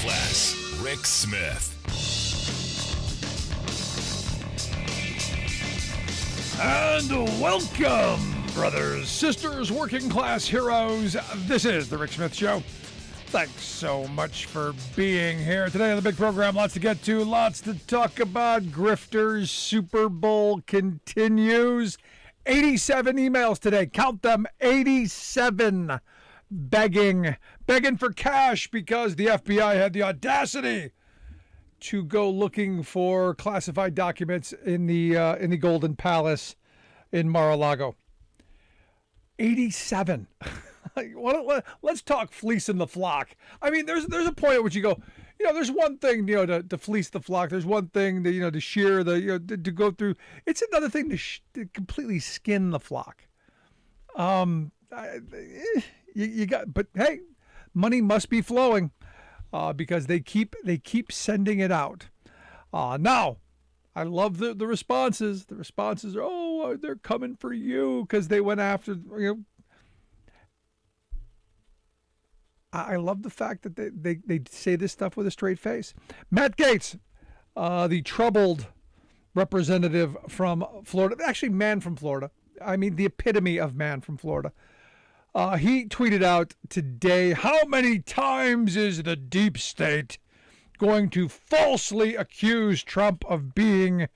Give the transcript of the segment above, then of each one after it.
Class, Rick Smith. And welcome, brothers, sisters, working class heroes. This is the Rick Smith Show. Thanks so much for being here. Today on the big program, lots to get to, lots to talk about. Grifters, Super Bowl continues. 87 emails today. Count them, 87. Begging for cash because the FBI had the audacity to go looking for classified documents in the Golden Palace in Mar-a-Lago. 87. Let's talk fleecing the flock. I mean, there's a point at which you go, there's one thing, to fleece the flock. There's one thing to, to shear the, to go through. It's another thing to completely skin the flock. You got, but hey, money must be flowing, because they keep sending it out. Now, I love the responses. The responses are, oh, they're coming for you because they went after, I love the fact that they say this stuff with a straight face. Matt Gaetz, the troubled representative from Florida, actually man from Florida. I mean, the epitome of man from Florida. He tweeted out today, how many times is the deep state going to falsely accuse Trump of being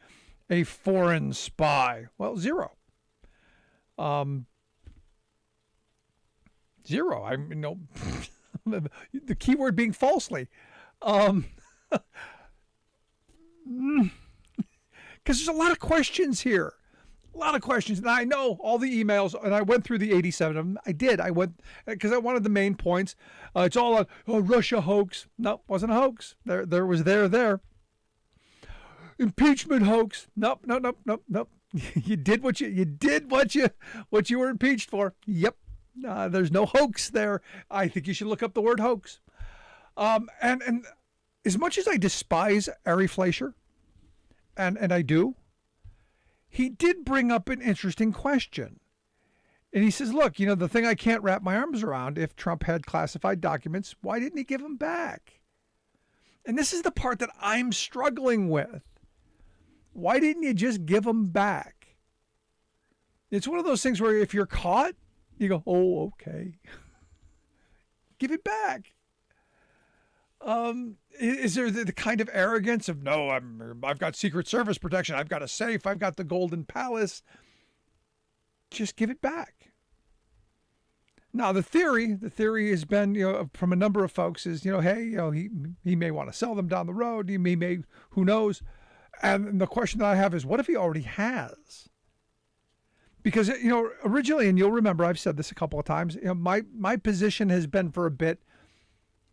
a foreign spy? Well, zero. Zero. I mean, no. The key word being falsely. Because there's a lot of questions here. A lot of questions. And I know all the emails, and I went through the 87 of them. I did. I went because I wanted the main points. It's all on, Russia hoax. No, wasn't a hoax. There was there. Impeachment hoax. Nope. You did what you were impeached for. Yep. There's no hoax there. I think you should look up the word hoax. And as much as I despise Ari Fleischer, and I do, he did bring up an interesting question. And he says, look, the thing I can't wrap my arms around, if Trump had classified documents, why didn't he give them back? And this is the part that I'm struggling with. Why didn't you just give them back? It's one of those things where if you're caught, you go, oh, okay. Give it back. Is there the kind of arrogance of, no, I've got Secret Service protection. I've got a safe. I've got the Golden Palace. Just give it back. Now, the theory has been, from a number of folks is, hey, he may want to sell them down the road. He may, who knows? And the question that I have is, what if he already has? Because, originally, and you'll remember, I've said this a couple of times, my position has been for a bit,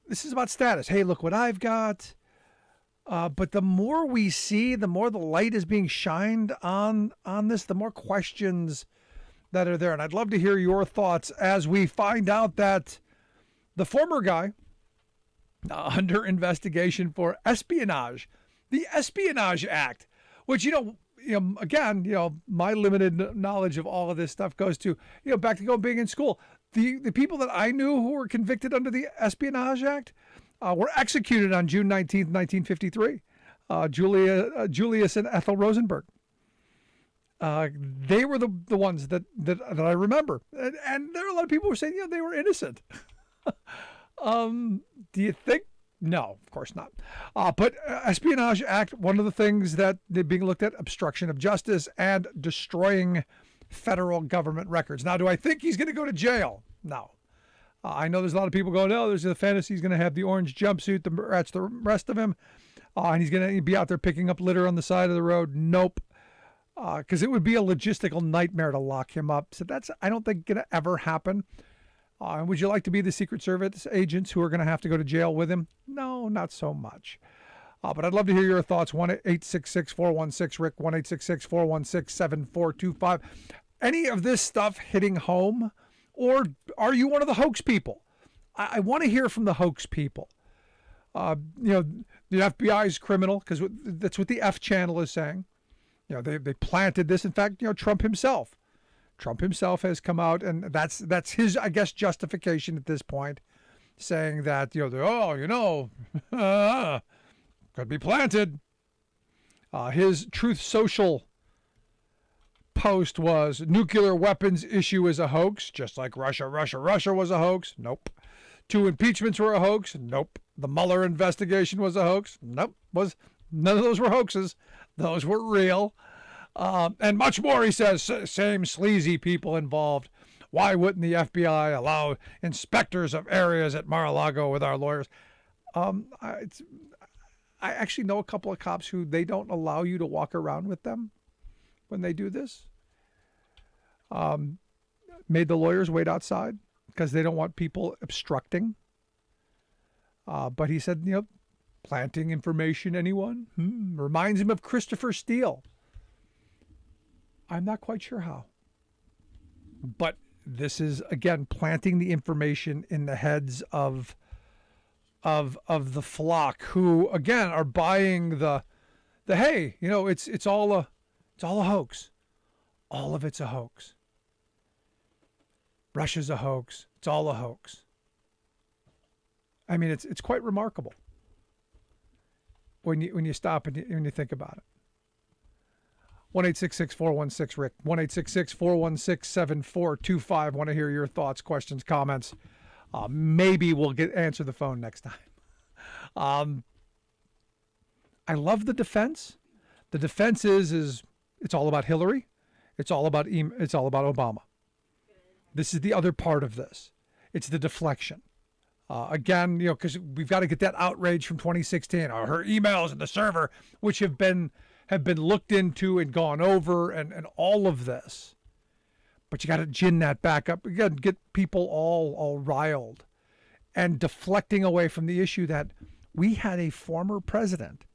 this is about status. Hey, look what I've got. But the more we see, the more the light is being shined on this, the more questions that are there. And I'd love to hear your thoughts as we find out that the former guy under investigation for espionage, the Espionage Act, which, again, my limited knowledge of all of this stuff goes to, back to being in school. The people that I knew who were convicted under the Espionage Act were executed on June 19th, 1953. Julius and Ethel Rosenberg. They were the ones that I remember. And there are a lot of people who are saying, they were innocent. Do you think? No, of course not. But Espionage Act, one of the things that they're being looked at, obstruction of justice and destroying federal government records. Now, do I think he's going to go to jail? No. I know there's a lot of people going, no, there's a fantasy he's going to have the orange jumpsuit, that's the rest of him, and he's going to be out there picking up litter on the side of the road. Nope. Because it would be a logistical nightmare to lock him up. So that's, I don't think, going to ever happen. Would you like to be the Secret Service agents who are going to have to go to jail with him? No, not so much. But I'd love to hear your thoughts. 1-866-416-RICK, 1-866-416-7425. Any of this stuff hitting home? Or are you one of the hoax people? I want to hear from the hoax people. The FBI is criminal because that's what the F channel is saying. They planted this. In fact, Trump himself has come out, and that's his, I guess, justification at this point, saying that, could be planted. His Truth Social post was nuclear weapons issue is a hoax, just like Russia was a hoax. Nope. 2 impeachments were a hoax. Nope. The Mueller investigation was a hoax. Nope. None of those were hoaxes. Those were real. And much more, he says, same sleazy people involved. Why wouldn't the FBI allow inspectors of areas at Mar-a-Lago with our lawyers? I actually know a couple of cops who they don't allow you to walk around with them when they do this. Made the lawyers wait outside because they don't want people obstructing. But he said, planting information, anyone? Reminds him of Christopher Steele. I'm not quite sure how. But this is, again, planting the information in the heads of the flock who, again, are buying the hey, it's all a hoax. All of it's a hoax. Russia's a hoax. It's all a hoax. I mean, it's quite remarkable when you stop and when you think about it. 1-866-416-RICK. 1-866-416-7425. Want to hear your thoughts, questions, comments. Maybe we'll answer the phone next time. I love the defense. The defense is it's all about Hillary. It's all about Obama. This is the other part of this. It's the deflection. Again, because we've got to get that outrage from 2016, or her emails and the server, which have been looked into and gone over, and all of this. But you got to gin that back up. You got to get people all riled and deflecting away from the issue that we had a former president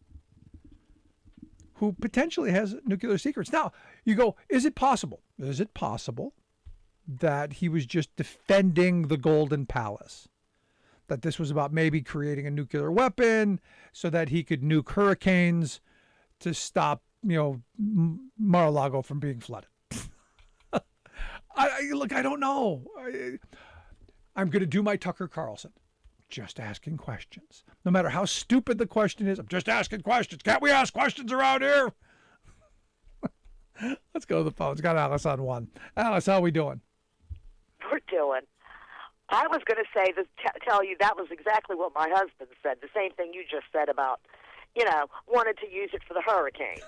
who potentially has nuclear secrets. Now, you go, is it possible? Is it possible that he was just defending the Golden Palace? That this was about maybe creating a nuclear weapon so that he could nuke hurricanes to stop, Mar-a-Lago from being flooded. I don't know. I'm going to do my Tucker Carlson. Just asking questions. No matter how stupid the question is, I'm just asking questions. Can't we ask questions around here? Let's go to the phones. Got Alice on one. Alice, how are we doing? We're doing. I was going to say tell you that was exactly what my husband said. The same thing you just said about, wanted to use it for the hurricanes.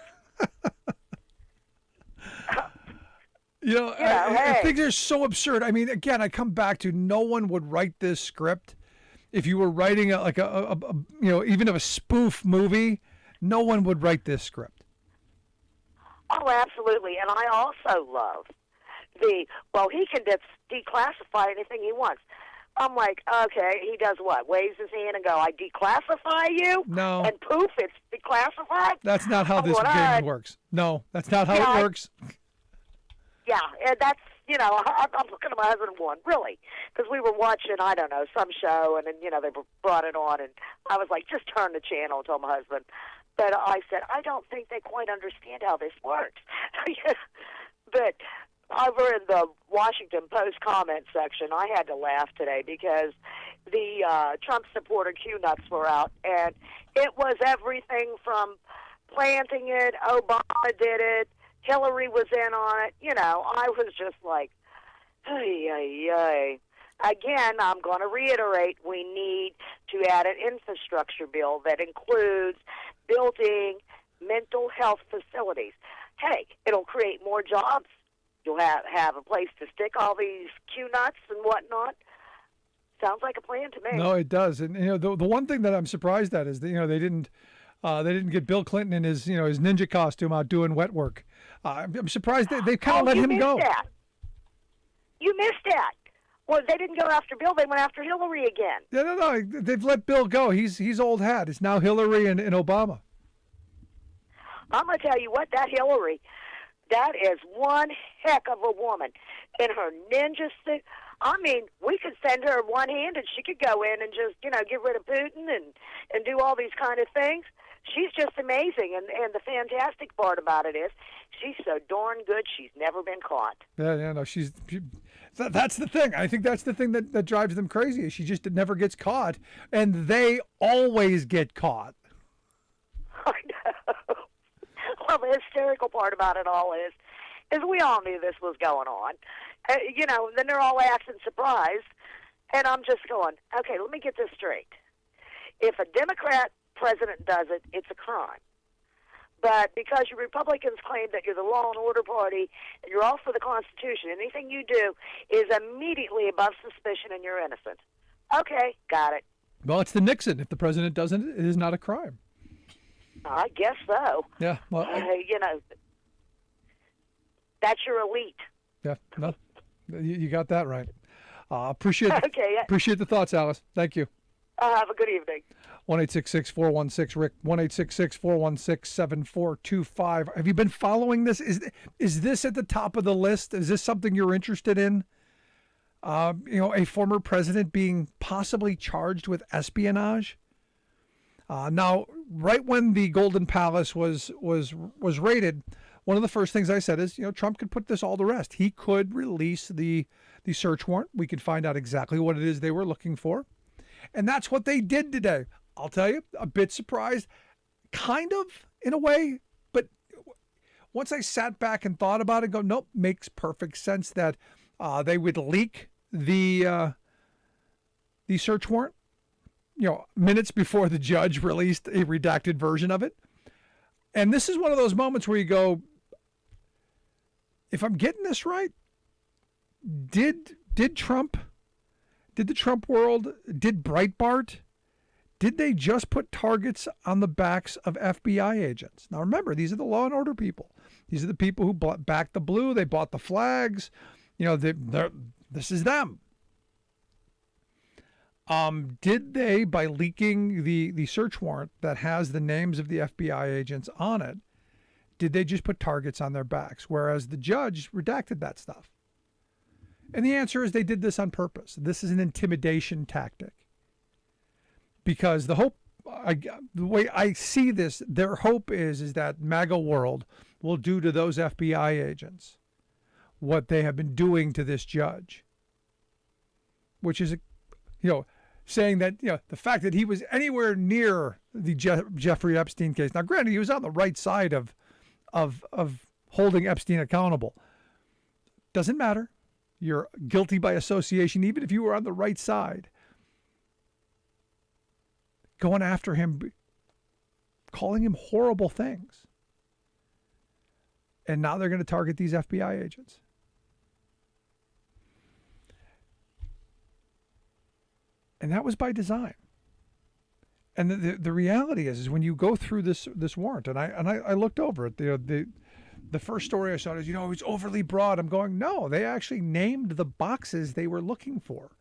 I think they're so absurd. I mean, again, I come back to no one would write this script. If you were writing even of a spoof movie, no one would write this script. Oh, absolutely. And I also love he can declassify anything he wants. I'm like, okay, he does what? Waves his hand and go, I declassify you? No. And poof, it's declassified? That's not how this game works. No, that's not how it works. Yeah, and that's, I'm looking at my husband going, really? Because we were watching, I don't know, some show, and then, they brought it on, and I was like, just turn the channel, and told my husband. But I said, I don't think they quite understand how this works. But over in the Washington Post comment section, I had to laugh today because the Trump supporter Q-nuts were out, and it was everything from planting it, Obama did it, Hillary was in on it. I was just like, ay, ay, ay. Again, I'm going to reiterate, we need to add an infrastructure bill that includes building mental health facilities. Hey, it'll create more jobs. You'll have a place to stick all these Q-nuts and whatnot. Sounds like a plan to me. No, it does. And the one thing that I'm surprised at is that they didn't get Bill Clinton in his his ninja costume out doing wet work. I'm surprised they kind of let him go. That. You missed that. Well, they didn't go after Bill; they went after Hillary again. Yeah, no, they've let Bill go. He's old hat. It's now Hillary and Obama. I'm gonna tell you what, that Hillary, that is one heck of a woman in her ninja suit. I mean, we could send her one-handed. She could go in and just, get rid of Putin and do all these kind of things. She's just amazing. And the fantastic part about it is she's so darn good she's never been caught. Yeah, no, That's the thing. I think that's the thing that drives them crazy. Is she just never gets caught, and they always get caught. I know. Well, the hysterical part about it all is we all knew this was going on. Then they're all acting surprised, and I'm just going, okay, let me get this straight. If a Democrat president does it, it's a crime. But because you Republicans claim that you're the law and order party and you're all for the Constitution, anything you do is immediately above suspicion and you're innocent. Okay, got it. Well, it's the Nixon. If the president doesn't, it is not a crime. I guess so. Yeah. Well, that's your elite. Yeah. No, you got that right. Appreciate the thoughts, Alice. Thank you. Have a good evening. 1-866-416-RICK, 1-866-416-7425. Have you been following this? Is this at the top of the list? Is this something you're interested in? A former president being possibly charged with espionage. Now, right when the Golden Palace was raided, one of the first things I said is, Trump could put this all to rest. He could release the search warrant. We could find out exactly what it is they were looking for. And that's what they did today. I'll tell you, a bit surprised, kind of, in a way. But once I sat back and thought about it, nope, makes perfect sense that they would leak the search warrant, minutes before the judge released a redacted version of it. And this is one of those moments where you go, if I'm getting this right, did the Trump world, did Breitbart, did they just put targets on the backs of FBI agents? Now remember, these are the law and order people. These are the people who backed the blue. They bought the flags. This is them. Did they, by leaking the search warrant that has the names of the FBI agents on it, did they just put targets on their backs? Whereas the judge redacted that stuff. And the answer is they did this on purpose. This is an intimidation tactic. Because the way I see this, their hope is that MAGA world will do to those FBI agents what they have been doing to this judge. Which is, saying that, the fact that he was anywhere near the Jeffrey Epstein case. Now, granted, he was on the right side of holding Epstein accountable. Doesn't matter. You're guilty by association, even if you were on the right side. Going after him, calling him horrible things. And now they're going to target these FBI agents. And that was by design. And the reality is when you go through this warrant, and I looked over it, the first story I saw is, it's overly broad. I'm going, no, they actually named the boxes they were looking for.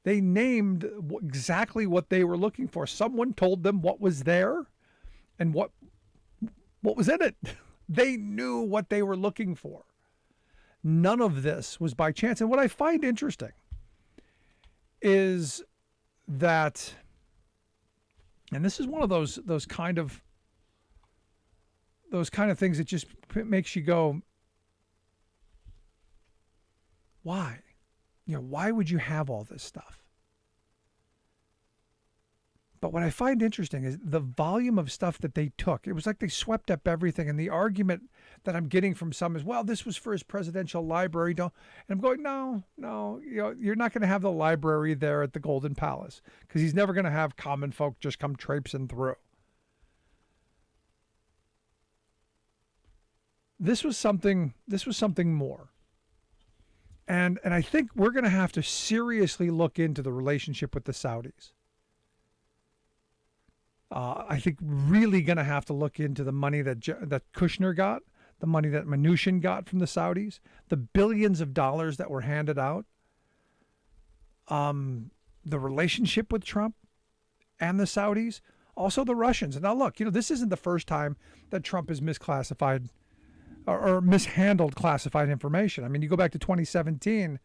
They named exactly what they were looking for. Someone told them what was there and what was in it. They knew what they were looking for. None of this was by chance. And what I find interesting is that, and this is one of those kind of things that just makes you go, why? Why would you have all this stuff? But what I find interesting is the volume of stuff that they took. It was like they swept up everything. And the argument that I'm getting from some is, well, this was for his presidential library. And I'm going, no, you're not going to have the library there at the Golden Palace because he's never going to have common folk just come traipsing through. This was something more. And I think we're going to have to seriously look into the relationship with the Saudis. I think really going to have to look into the money that Kushner got, the money that Mnuchin got from the Saudis, the billions of dollars that were handed out, the relationship with Trump and the Saudis, also the Russians. And now look, this isn't the first time that Trump has misclassified or mishandled classified information. I mean, you go back to 2017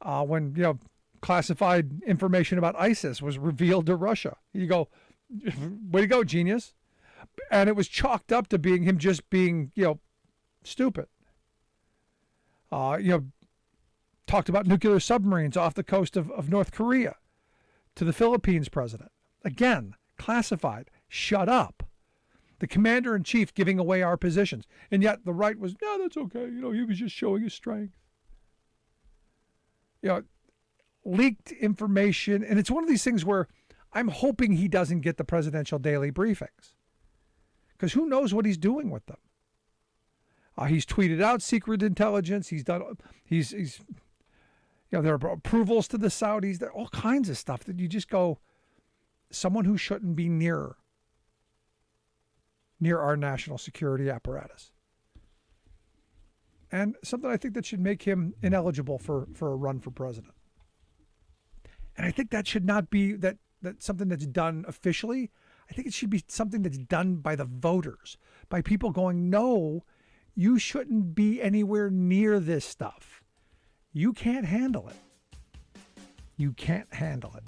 when, classified information about ISIS was revealed to Russia. You go, way to go, genius. And it was chalked up to him just being, stupid. To talked about nuclear submarines off the coast of North Korea to the Philippines president. Again, classified. Shut up. The commander-in-chief giving away our positions. And yet the right was, no, that's okay. He was just showing his strength. Leaked information. And it's one of these things where I'm hoping he doesn't get the presidential daily briefings. Because who knows what he's doing with them. He's tweeted out secret intelligence. There are approvals to the Saudis. There are all kinds of stuff that you just go, someone who shouldn't be near our national security apparatus. And something I think that should make him ineligible for a run for president. And I think that should not be that's something that's done officially. I think it should be something that's done by the voters, by people going, no, you shouldn't be anywhere near this stuff. You can't handle it. You can't handle it.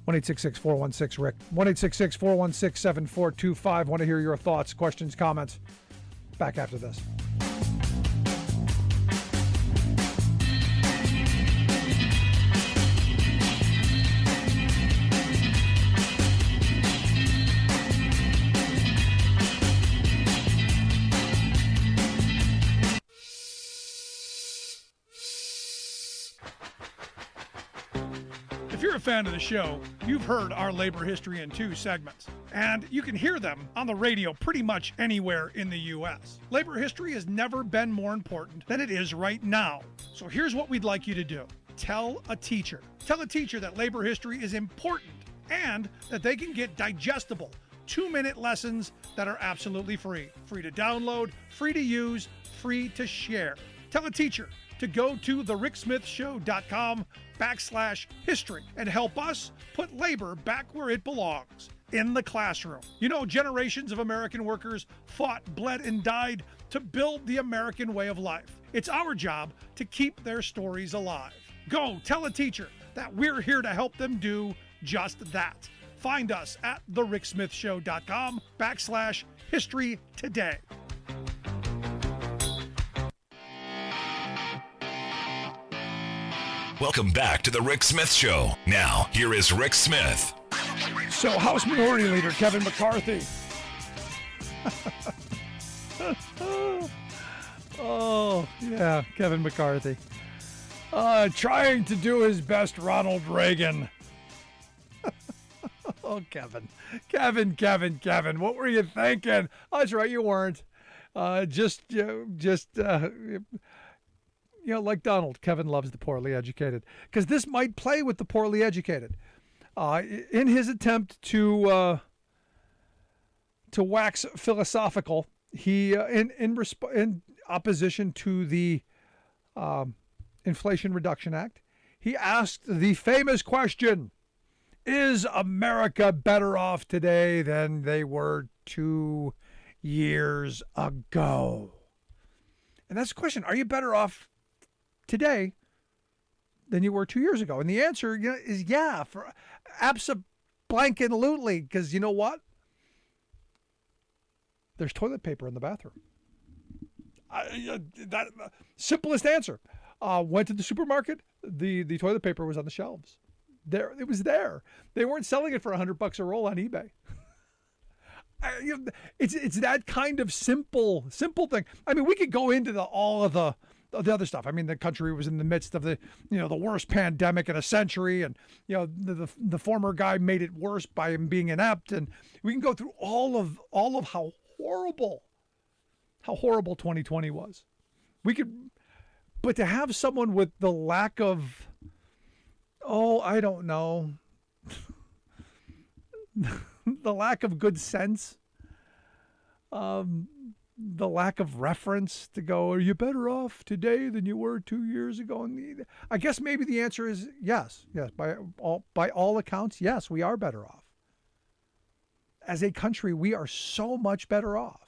1-866-416-RICK. 1-866-416-7425. Want to hear your thoughts, questions, comments. Back after this. If you're a fan of the show, you've heard our Labor History in 2 segments, and you can hear them on the radio pretty much anywhere in the U.S. Labor history has never been more important than it is right now. So here's what we'd like you to do. Tell a teacher. Tell a teacher that labor history is important and that they can get digestible 2-minute lessons that are absolutely free. Free to download, free to use, free to share. Tell a teacher to go to thericksmithshow.com/history and help us put labor back where it belongs, in the classroom. Generations of American workers fought, bled, and died to build the American way of life. It's our job to keep their stories alive. Go tell a teacher that we're here to help them do just that. Find us at thericksmithshow.com/history today. Welcome back to the Rick Smith Show. Now, here is Rick Smith. So, House Minority Leader Kevin McCarthy. Oh, yeah, Kevin McCarthy. Trying to do his best Ronald Reagan. Oh, Kevin. Kevin. What were you thinking? Oh, that's right, you weren't. Like Donald, Kevin loves the poorly educated. Because this might play with the poorly educated. In his attempt to wax philosophical, he, in opposition to the Inflation Reduction Act, he asked the famous question, is America better off today than they were 2 years ago? And that's the question. Are you better off today than you were 2 years ago? And the answer is yeah, for abso-blanket-lutely, because you know what? There's toilet paper in the bathroom. That simplest answer. Went to the supermarket. The toilet paper was on the shelves. There, it was there. They weren't selling it for $100 a roll on eBay. It's that kind of simple thing. I mean, we could go into all of the other stuff. I mean, the country was in the midst of the worst pandemic in a century, and the former guy made it worse by him being inept, and we can go through all of how horrible 2020 was. But to have someone with the lack of, I don't know, the lack of good sense, the lack of reference to go, are you better off today than you were 2 years ago? And I guess maybe the answer is yes. By all accounts, yes, we are better off. As a country, we are so much better off.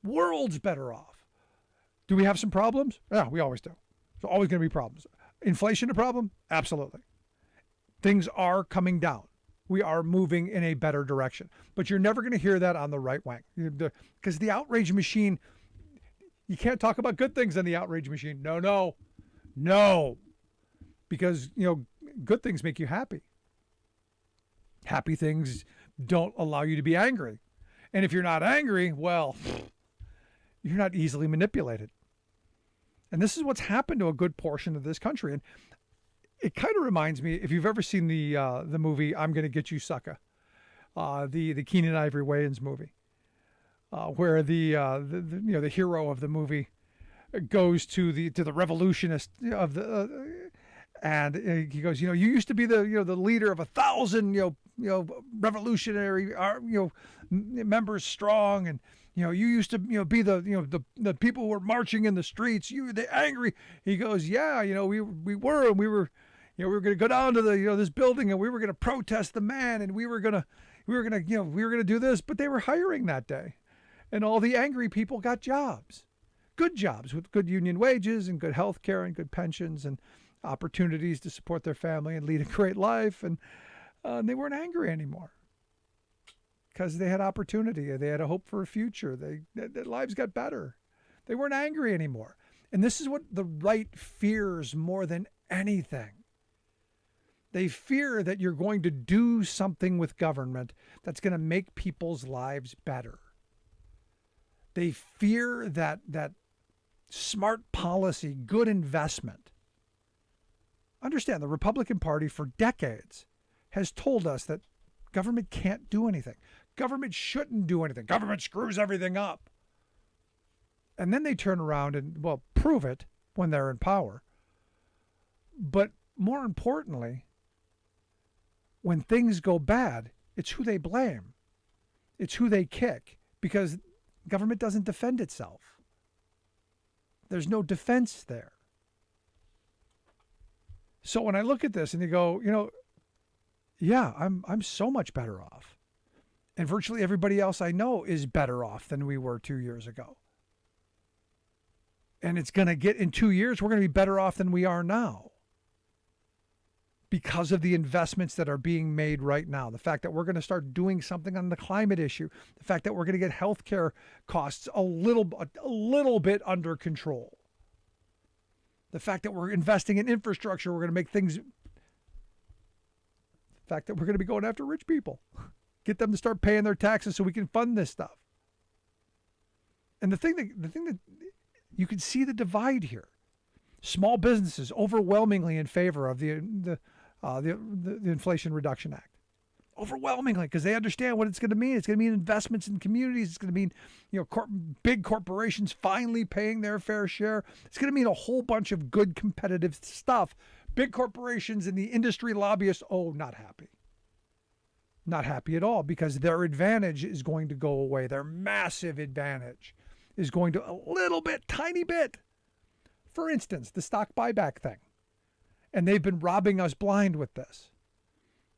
World's better off. Do we have some problems? Yeah, we always do. There's always going to be problems. Inflation a problem? Absolutely. Things are coming down. We are moving in a better direction. But you're never going to hear that on the right wing. Because the outrage machine, You can't talk about good things on the outrage machine. No, no, no. Because, good things make you happy. Happy things don't allow you to be angry. And if you're not angry, well, you're not easily manipulated. And this is what's happened to a good portion of this country. And it kind of reminds me, if you've ever seen the movie I'm Gonna Get You, Sucker, the Keenan Ivory Wayans movie, where the hero of the movie goes to the revolutionist of the and he goes, you used to be the leader of 1,000 revolutionary members strong, and you used to be the people who were marching in the streets. You the angry. He goes, yeah, we were going to go down to this building, and we were going to protest the man, and we were going to do this, but they were hiring that day, and all the angry people got jobs, good jobs with good union wages and good health care and good pensions and opportunities to support their family and lead a great life, and they weren't angry anymore because they had opportunity. They had a hope for a future. Their lives got better. They weren't angry anymore. And this is what the right fears more than anything. They fear that you're going to do something with government that's going to make people's lives better. They fear that smart policy, good investment. Understand, the Republican Party for decades has told us that government can't do anything. Government shouldn't do anything. Government screws everything up. And then they turn around and, prove it when they're in power. But more importantly, when things go bad, it's who they blame. It's who they kick, because government doesn't defend itself. There's no defense there. So when I look at this and you go, yeah, I'm so much better off. And virtually everybody else I know is better off than we were 2 years ago. And it's going to get, in 2 years, we're going to be better off than we are now. Because of the investments that are being made right now. The fact that we're going to start doing something on the climate issue. The fact that we're going to get healthcare costs a little bit under control. The fact that we're investing in infrastructure, we're going to make things. The fact that we're going to be going after rich people. Get them to start paying their taxes so we can fund this stuff. And the thing that you can see the divide here. Small businesses overwhelmingly in favor of the Inflation Reduction Act. Overwhelmingly, because they understand what it's going to mean. It's going to mean investments in communities. It's going to mean, big corporations finally paying their fair share. It's going to mean a whole bunch of good competitive stuff. Big corporations and the industry lobbyists, not happy. Not happy at all, because their advantage is going to go away. Their massive advantage is going to tiny bit. For instance, the stock buyback thing. And they've been robbing us blind with this.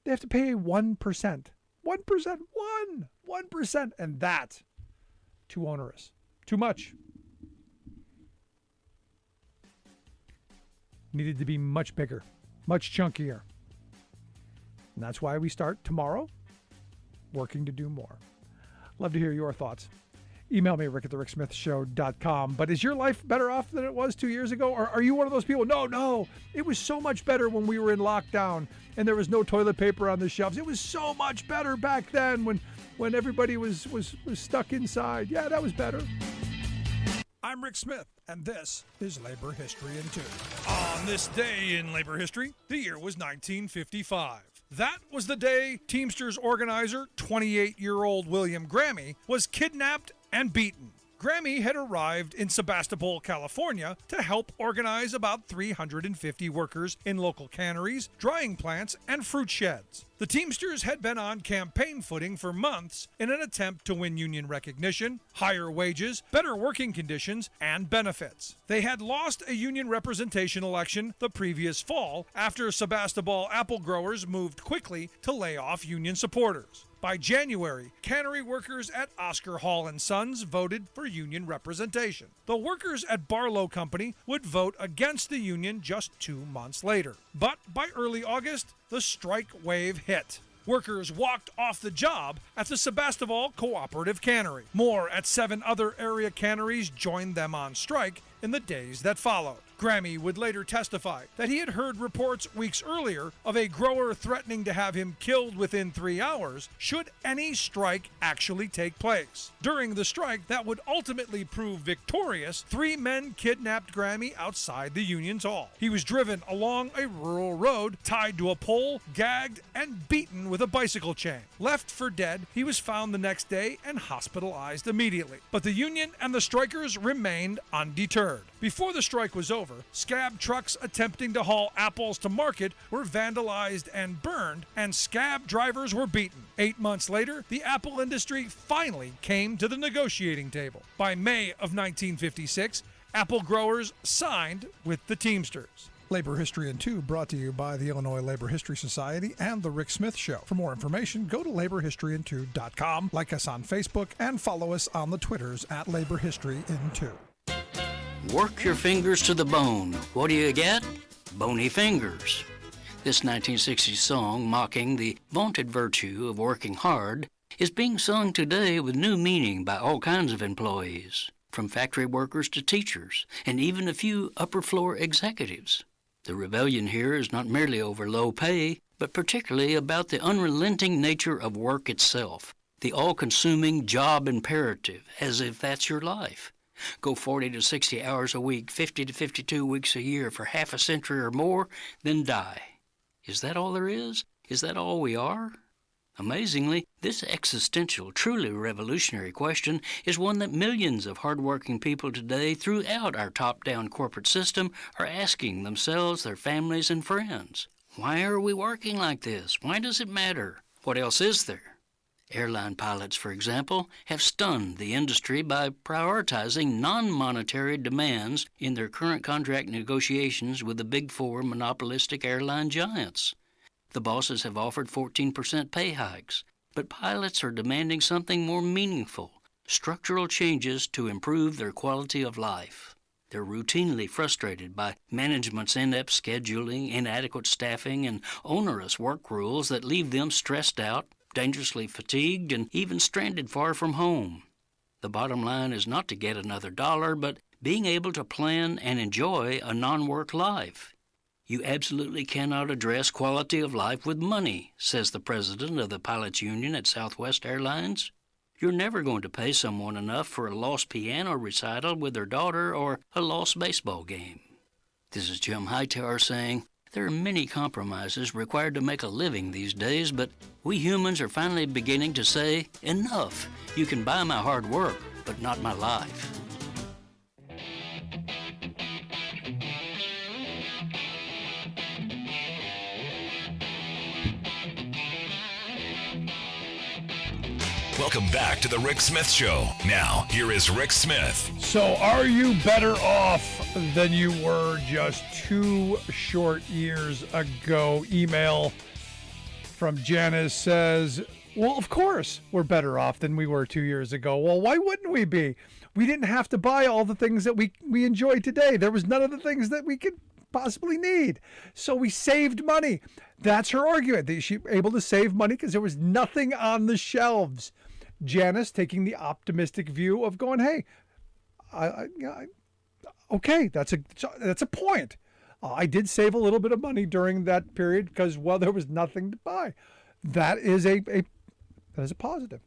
They have to pay 1%. 1%. 1%. And that's too onerous. Too much. Needed to be much bigger. Much chunkier. And that's why we start tomorrow working to do more. Love to hear your thoughts. Email me, rick@thericksmithshow.com. But is your life better off than it was 2 years ago? Or are you one of those people? No, it was so much better when we were in lockdown and there was no toilet paper on the shelves. It was so much better back then when everybody was stuck inside. Yeah, that was better. I'm Rick Smith, and this is Labor History in 2. On this day in labor history, the year was 1955. That was the day Teamsters organizer, 28-year-old William Grammy, was kidnapped and beaten. Grammy had arrived in Sebastopol, California to help organize about 350 workers in local canneries, drying plants, and fruit sheds. The Teamsters had been on campaign footing for months in an attempt to win union recognition, higher wages, better working conditions, and benefits. They had lost a union representation election the previous fall after Sebastopol apple growers moved quickly to lay off union supporters. By January, cannery workers at Oscar Hall & Sons voted for union representation. The workers at Barlow Company would vote against the union just 2 months later. But by early August, the strike wave hit. Workers walked off the job at the Sebastopol Cooperative Cannery. More at 7 other area canneries joined them on strike in the days that followed. Grammy would later testify that he had heard reports weeks earlier of a grower threatening to have him killed within 3 hours should any strike actually take place. During the strike that would ultimately prove victorious, 3 men kidnapped Grammy outside the union's hall. He was driven along a rural road, tied to a pole, gagged, and beaten with a bicycle chain. Left for dead, he was found the next day and hospitalized immediately. But the union and the strikers remained undeterred. Before the strike was over, scab trucks attempting to haul apples to market were vandalized and burned, and scab drivers were beaten. 8 months later, the apple industry finally came to the negotiating table. By May of 1956, apple growers signed with the Teamsters. Labor History in 2 brought to you by the Illinois Labor History Society and The Rick Smith Show. For more information, go to laborhistoryin2.com, like us on Facebook, and follow us on the Twitters at Labor History in 2. Work your fingers to the bone. What do you get? Bony fingers. This 1960s song, mocking the vaunted virtue of working hard, is being sung today with new meaning by all kinds of employees, from factory workers to teachers, and even a few upper-floor executives. The rebellion here is not merely over low pay, but particularly about the unrelenting nature of work itself, the all-consuming job imperative, as if that's your life. Go 40 to 60 hours a week, 50 to 52 weeks a year for half a century or more, then die. Is that all there is? Is that all we are? Amazingly, this existential, truly revolutionary question is one that millions of hardworking people today throughout our top-down corporate system are asking themselves, their families, and friends. Why are we working like this? Why does it matter? What else is there? Airline pilots, for example, have stunned the industry by prioritizing non-monetary demands in their current contract negotiations with the Big Four monopolistic airline giants. The bosses have offered 14% pay hikes, but pilots are demanding something more meaningful, structural changes to improve their quality of life. They're routinely frustrated by management's inept scheduling, inadequate staffing, and onerous work rules that leave them stressed out, dangerously fatigued, and even stranded far from home. The bottom line is not to get another dollar, but being able to plan and enjoy a non-work life. You absolutely cannot address quality of life with money, says the president of the pilots union at Southwest Airlines. You're never going to pay someone enough for a lost piano recital with their daughter or a lost baseball game. This is Jim Hightower saying, there are many compromises required to make a living these days, but we humans are finally beginning to say, enough. You can buy my hard work, but not my life. Welcome back to the Rick Smith Show. Now, here is Rick Smith. So, are you better off than you were just 2 short years ago? Email from Janice says, well, of course we're better off than we were 2 years ago. Well, why wouldn't we be? We didn't have to buy all the things that we enjoy today. There was none of the things that we could possibly need. So we saved money. That's her argument. That she was able to save money because there was nothing on the shelves. Janice taking the optimistic view of going, hey, okay, that's a point. I did save a little bit of money during that period because, well, there was nothing to buy. That is a positive.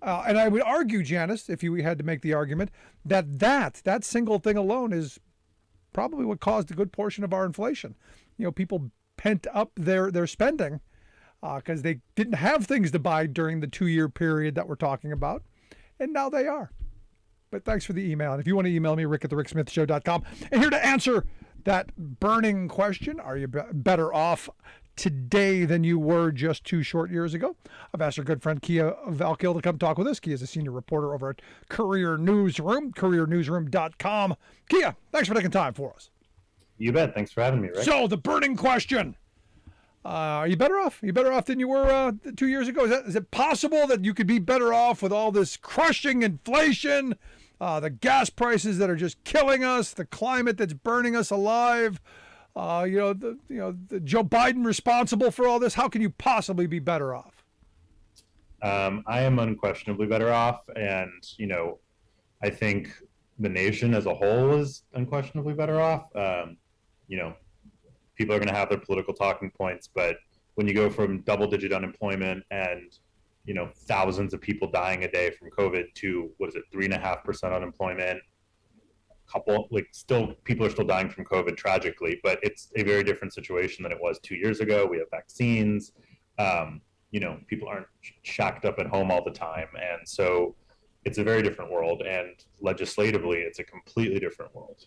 And I would argue, Janice, if you had to make the argument, that single thing alone is probably what caused a good portion of our inflation. You know, people pent up their spending because they didn't have things to buy during the 2-year period that we're talking about, and now they are. But thanks for the email. And if you want to email me, rick@thericksmithshow.com. And here to answer that burning question, are you better off today than you were just 2 short years ago? I've asked our good friend Kia Valkill to come talk with us. Kia is a senior reporter over at Career Newsroom, careernewsroom.com. Kia, thanks for taking time for us. You bet. Thanks for having me, Rick. So, the burning question. Are you better off? Are you better off than you were 2 years ago? Is it possible that you could be better off with all this crushing inflation, the gas prices that are just killing us, the climate that's burning us alive, the Joe Biden responsible for all this? How can you possibly be better off? I am unquestionably better off, and I think the nation as a whole is unquestionably better off. People are going to have their political talking points, but when you go from double-digit unemployment and thousands of people dying a day from COVID to 3.5% unemployment, people are still dying from COVID tragically, but it's a very different situation than it was 2 years ago. We have vaccines. People aren't shacked up at home all the time, and so it's a very different world. And legislatively, it's a completely different world.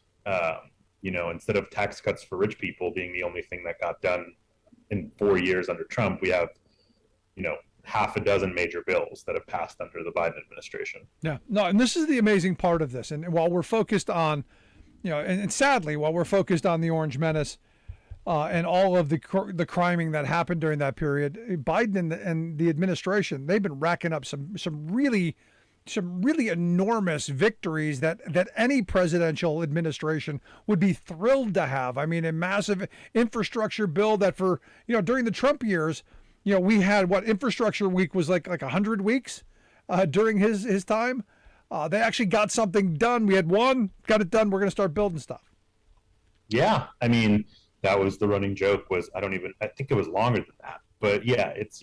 Instead of tax cuts for rich people being the only thing that got done in 4 years under Trump, we have, half a dozen major bills that have passed under the Biden administration. Yeah, no, and this is the amazing part of this. And while we're focused on, and sadly, while we're focused on the Orange Menace and all of the criming that happened during that period, Biden and the administration, they've been racking up some really enormous victories that any presidential administration would be thrilled to have. I mean, a massive infrastructure bill that for, during the Trump years, we had infrastructure week was like 100 weeks during his time. They actually got something done. We had got it done. We're going to start building stuff. Yeah. I mean, that was the running joke I think it was longer than that, but yeah, it's,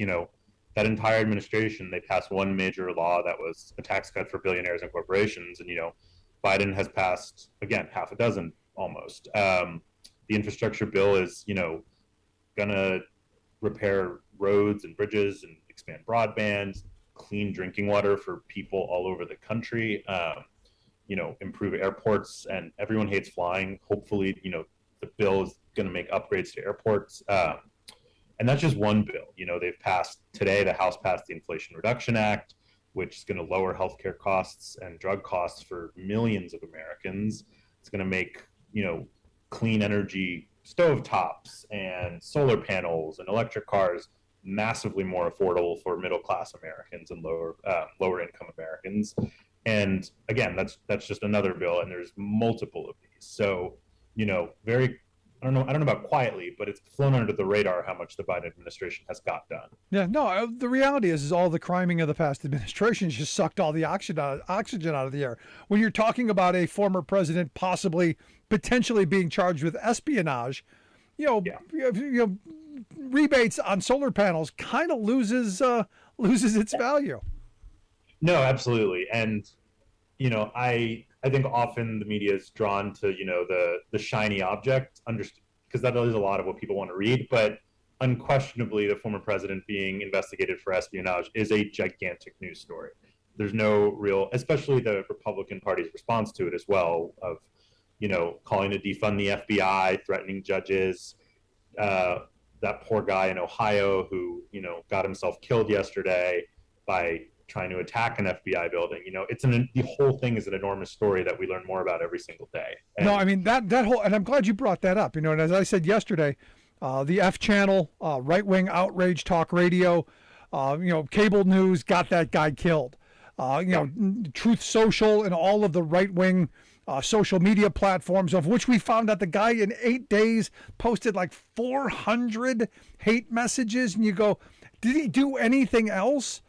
that entire administration, they passed one major law that was a tax cut for billionaires and corporations. And, Biden has passed, again, half a dozen almost. The infrastructure bill is, going to repair roads and bridges and expand broadband, clean drinking water for people all over the country, improve airports. And everyone hates flying. Hopefully, the bill is going to make upgrades to airports. And that's just one bill. They've passed today, the House passed the Inflation Reduction Act, which is going to lower healthcare costs and drug costs for millions of Americans. It's going to make, clean energy stovetops and solar panels and electric cars massively more affordable for middle-class Americans and lower income Americans. And again, that's just another bill, and there's multiple of these. So, I don't know about quietly, but it's flown under the radar how much the Biden administration has got done. Yeah, no, the reality is all the criming of the past administrations just sucked all the oxygen out of the air. When you're talking about a former president potentially being charged with espionage, rebates on solar panels kind of loses its value. No, absolutely. And, I think often the media is drawn to, the shiny object, because that is a lot of what people want to read. But unquestionably, the former president being investigated for espionage is a gigantic news story. There's no real, especially the Republican Party's response to it as well, of, calling to defund the FBI, threatening judges. That poor guy in Ohio who, got himself killed yesterday by trying to attack an FBI building. The whole thing is an enormous story that we learn more about every single day. And no, I mean, that whole, and I'm glad you brought that up, and as I said yesterday, the F channel, right-wing outrage talk radio, cable news got that guy killed. Truth Social and all of the right-wing social media platforms, of which we found out the guy in 8 days posted like 400 hate messages, and you go, did he do anything else?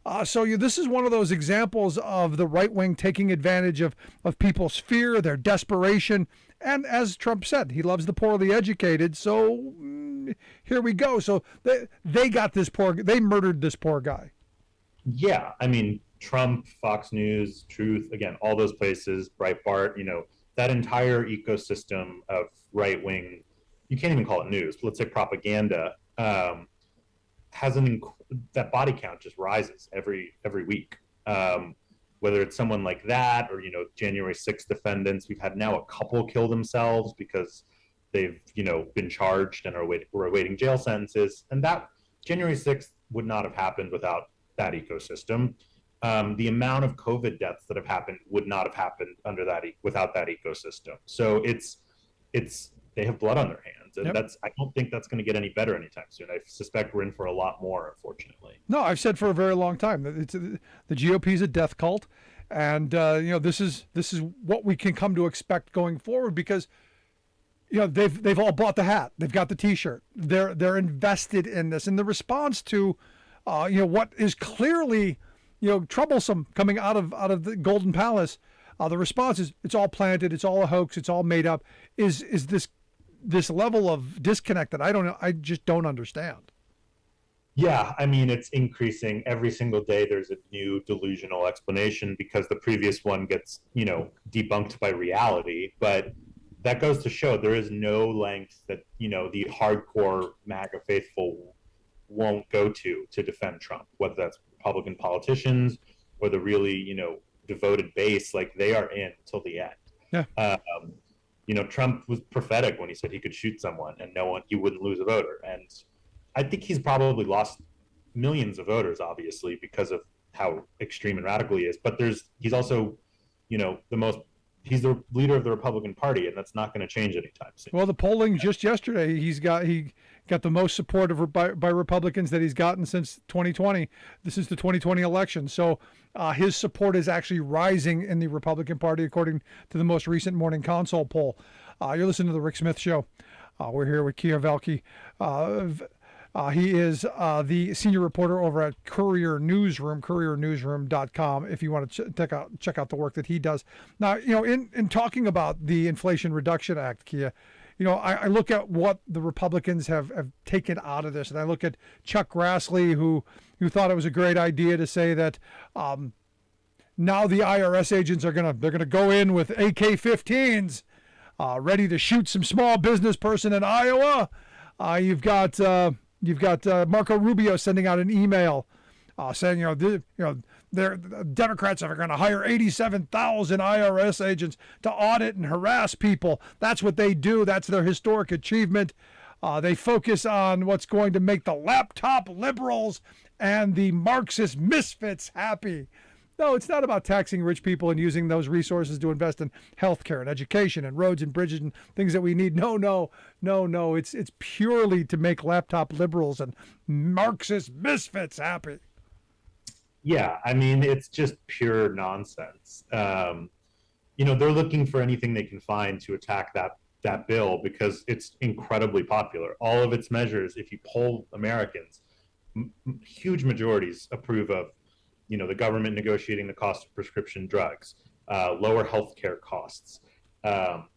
This is one of those examples of the right wing taking advantage of people's fear, their desperation. And as Trump said, he loves the poorly educated. So here we go. So they murdered this poor guy. Yeah. I mean, Trump, Fox News, Truth, again, all those places, Breitbart, that entire ecosystem of right wing, you can't even call it news, let's say propaganda, that body count just rises every week. Whether it's someone like that or, January 6th defendants, we've had now a couple kill themselves because they've, been charged and were awaiting jail sentences. And that January 6th would not have happened without that ecosystem. The amount of COVID deaths that have happened would not have happened without that ecosystem. So they have blood on their hands, and Yep. I don't think that's going to get any better anytime soon. I suspect we're in for a lot more, unfortunately. No, I've said for a very long time that the GOP is a death cult, and this is what we can come to expect going forward, because they've all bought the hat. They've got the T-shirt. They're invested in this. And the response to, what is clearly, troublesome coming out of the Golden Palace, the response is it's all planted, it's all a hoax, it's all made up. Is this level of disconnect that I just don't understand. Yeah, I mean, it's increasing every single day. There's a new delusional explanation because the previous one gets, debunked by reality. But that goes to show there is no length that, the hardcore MAGA faithful won't go to defend Trump, whether that's Republican politicians or the really, devoted base. Like, they are in till the end. Yeah. Trump was prophetic when he said he could shoot someone and he wouldn't lose a voter. And I think he's probably lost millions of voters, obviously, because of how extreme and radical he is. But he's also, he's the leader of the Republican Party, and that's not going to change anytime soon. Well, the polling just yesterday, he got the most support by Republicans that he's gotten since 2020. This is the 2020 election. So his support is actually rising in the Republican Party, according to the most recent Morning Consult poll. You're listening to The Rick Smith Show. We're here with Kia Velke. He is the senior reporter over at Courier Newsroom, couriernewsroom.com, if you want to check out the work that he does. Now, in talking about the Inflation Reduction Act, Kia, I look at what the Republicans have taken out of this, and I look at Chuck Grassley, who thought it was a great idea to say that now the IRS agents they're gonna go in with AK-15s, ready to shoot some small business person in Iowa. You've got Marco Rubio sending out an email saying, the Democrats are going to hire 87,000 IRS agents to audit and harass people. That's what they do. That's their historic achievement. They focus on what's going to make the laptop liberals and the Marxist misfits happy. No, it's not about taxing rich people and using those resources to invest in healthcare and education and roads and bridges and things that we need. No. It's purely to make laptop liberals and Marxist misfits happy. Yeah, I mean, it's just pure nonsense. They're looking for anything they can find to attack that bill because it's incredibly popular. All of its measures, if you poll Americans, huge majorities approve of the government negotiating the cost of prescription drugs, lower healthcare costs,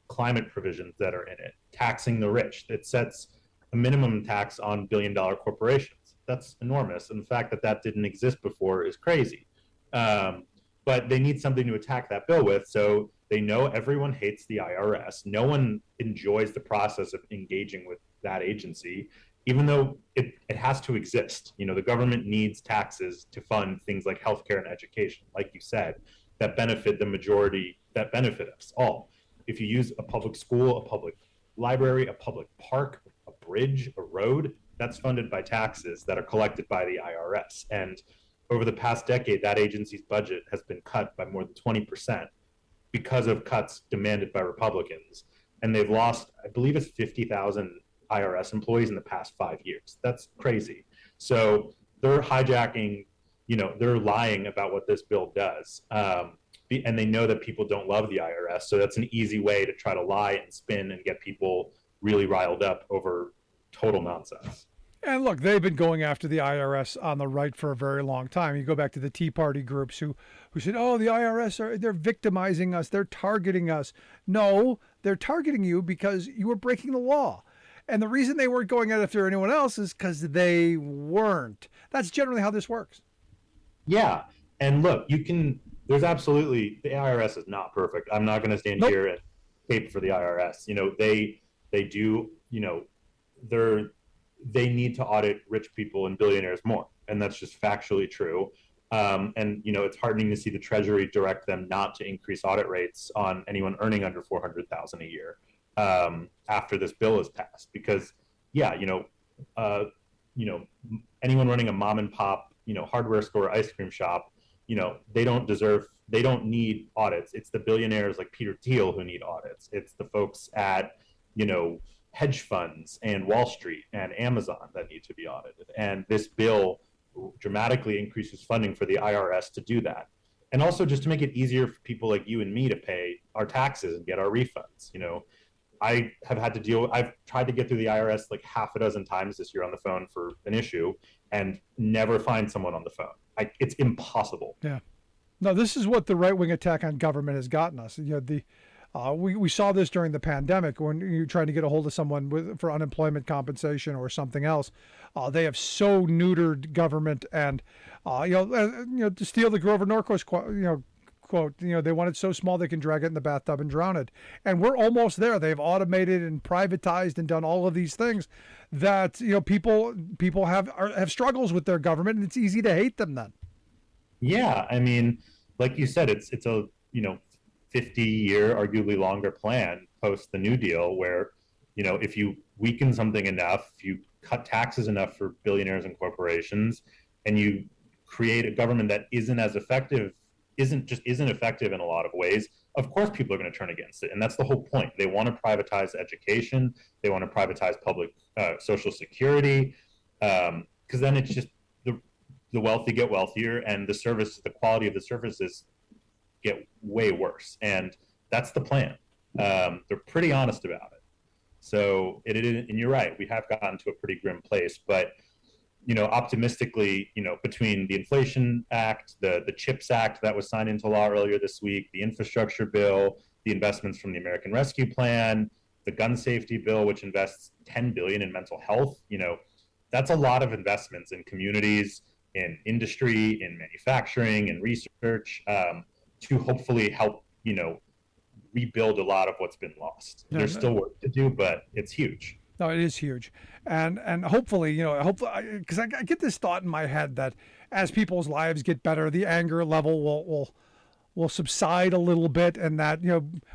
climate provisions that are in it, taxing the rich. It sets a minimum tax on billion-dollar corporations. That's enormous. And the fact that didn't exist before is crazy. But they need something to attack that bill with. So they know everyone hates the IRS. No one enjoys the process of engaging with that agency, even though it has to exist. The government needs taxes to fund things like healthcare and education, like you said, that benefit the majority, that benefit us all. If you use a public school, a public library, a public park, a bridge, a road, that's funded by taxes that are collected by the IRS. And over the past decade, that agency's budget has been cut by more than 20% because of cuts demanded by Republicans. And they've lost, I believe it's 50,000 IRS employees in the past 5 years. That's crazy. So they're hijacking, they're lying about what this bill does. And they know that people don't love the IRS. So that's an easy way to try to lie and spin and get people really riled up over total nonsense. And look, they've been going after the IRS on the right for a very long time. You go back to the Tea Party groups who said, oh, the IRS, they're victimizing us. They're targeting us. No, they're targeting you because you were breaking the law. And the reason they weren't going after anyone else is because they weren't. That's generally how this works. Yeah. And look, there's absolutely, the IRS is not perfect. I'm not going to stand here and cape for the IRS. They do, they need to audit rich people and billionaires more. And that's just factually true. And it's heartening to see the Treasury direct them not to increase audit rates on anyone earning under $400,000 a year after this bill is passed. Because, anyone running a mom and pop, hardware store, ice cream shop, they don't need audits. It's the billionaires like Peter Thiel who need audits. It's the folks at, hedge funds and Wall Street and Amazon that need to be audited. And this bill dramatically increases funding for the IRS to do that. And also just to make it easier for people like you and me to pay our taxes and get our refunds. I have had to deal. I've tried to get through the IRS like half a dozen times this year on the phone for an issue, and never find someone on the phone. It's impossible. Yeah. No, this is what the right-wing attack on government has gotten us. We saw this during the pandemic when you're trying to get a hold of someone for unemployment compensation or something else. They have so neutered government, and to steal the Grover Norquist quote, they want it so small they can drag it in the bathtub and drown it. And we're almost there. They've automated and privatized and done all of these things that people have struggles with their government, and it's easy to hate them then. Yeah, I mean, like you said, it's a 50-year, arguably longer plan post the New Deal, where if you weaken something enough, if you cut taxes enough for billionaires and corporations, and you create a government that isn't effective in a lot of ways, of course people are going to turn against it. And that's the whole point. They want to privatize education. They want to privatize public social security, because then it's just the wealthy get wealthier, and the quality of the services get way worse. And that's the plan. They're pretty honest about it. So and you're right, we have gotten to a pretty grim place, but optimistically, between the Inflation Act, the CHIPS Act that was signed into law earlier this week, the infrastructure bill, the investments from the American Rescue Plan, the gun safety bill, which invests $10 billion in mental health, that's a lot of investments in communities, in industry, in manufacturing, in research, to hopefully help, rebuild a lot of what's been lost. There's still work to do, but it's huge. No, it is huge. And hopefully, because I get this thought in my head that as people's lives get better, the anger level will subside a little bit, and that,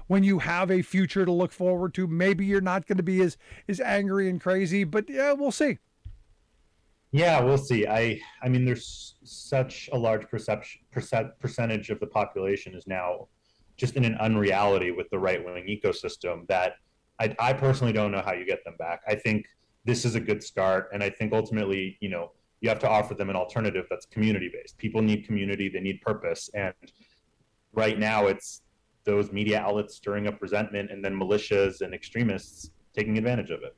when you have a future to look forward to, maybe you're not going to be as angry and crazy, but yeah, we'll see. Yeah, we'll see. I mean, there's such a large percentage of the population is now just in an unreality with the right-wing ecosystem that I personally don't know how you get them back. I think this is a good start, and I think ultimately, you have to offer them an alternative that's community-based. People need community, they need purpose, and right now it's those media outlets stirring up resentment, and then militias and extremists taking advantage of it.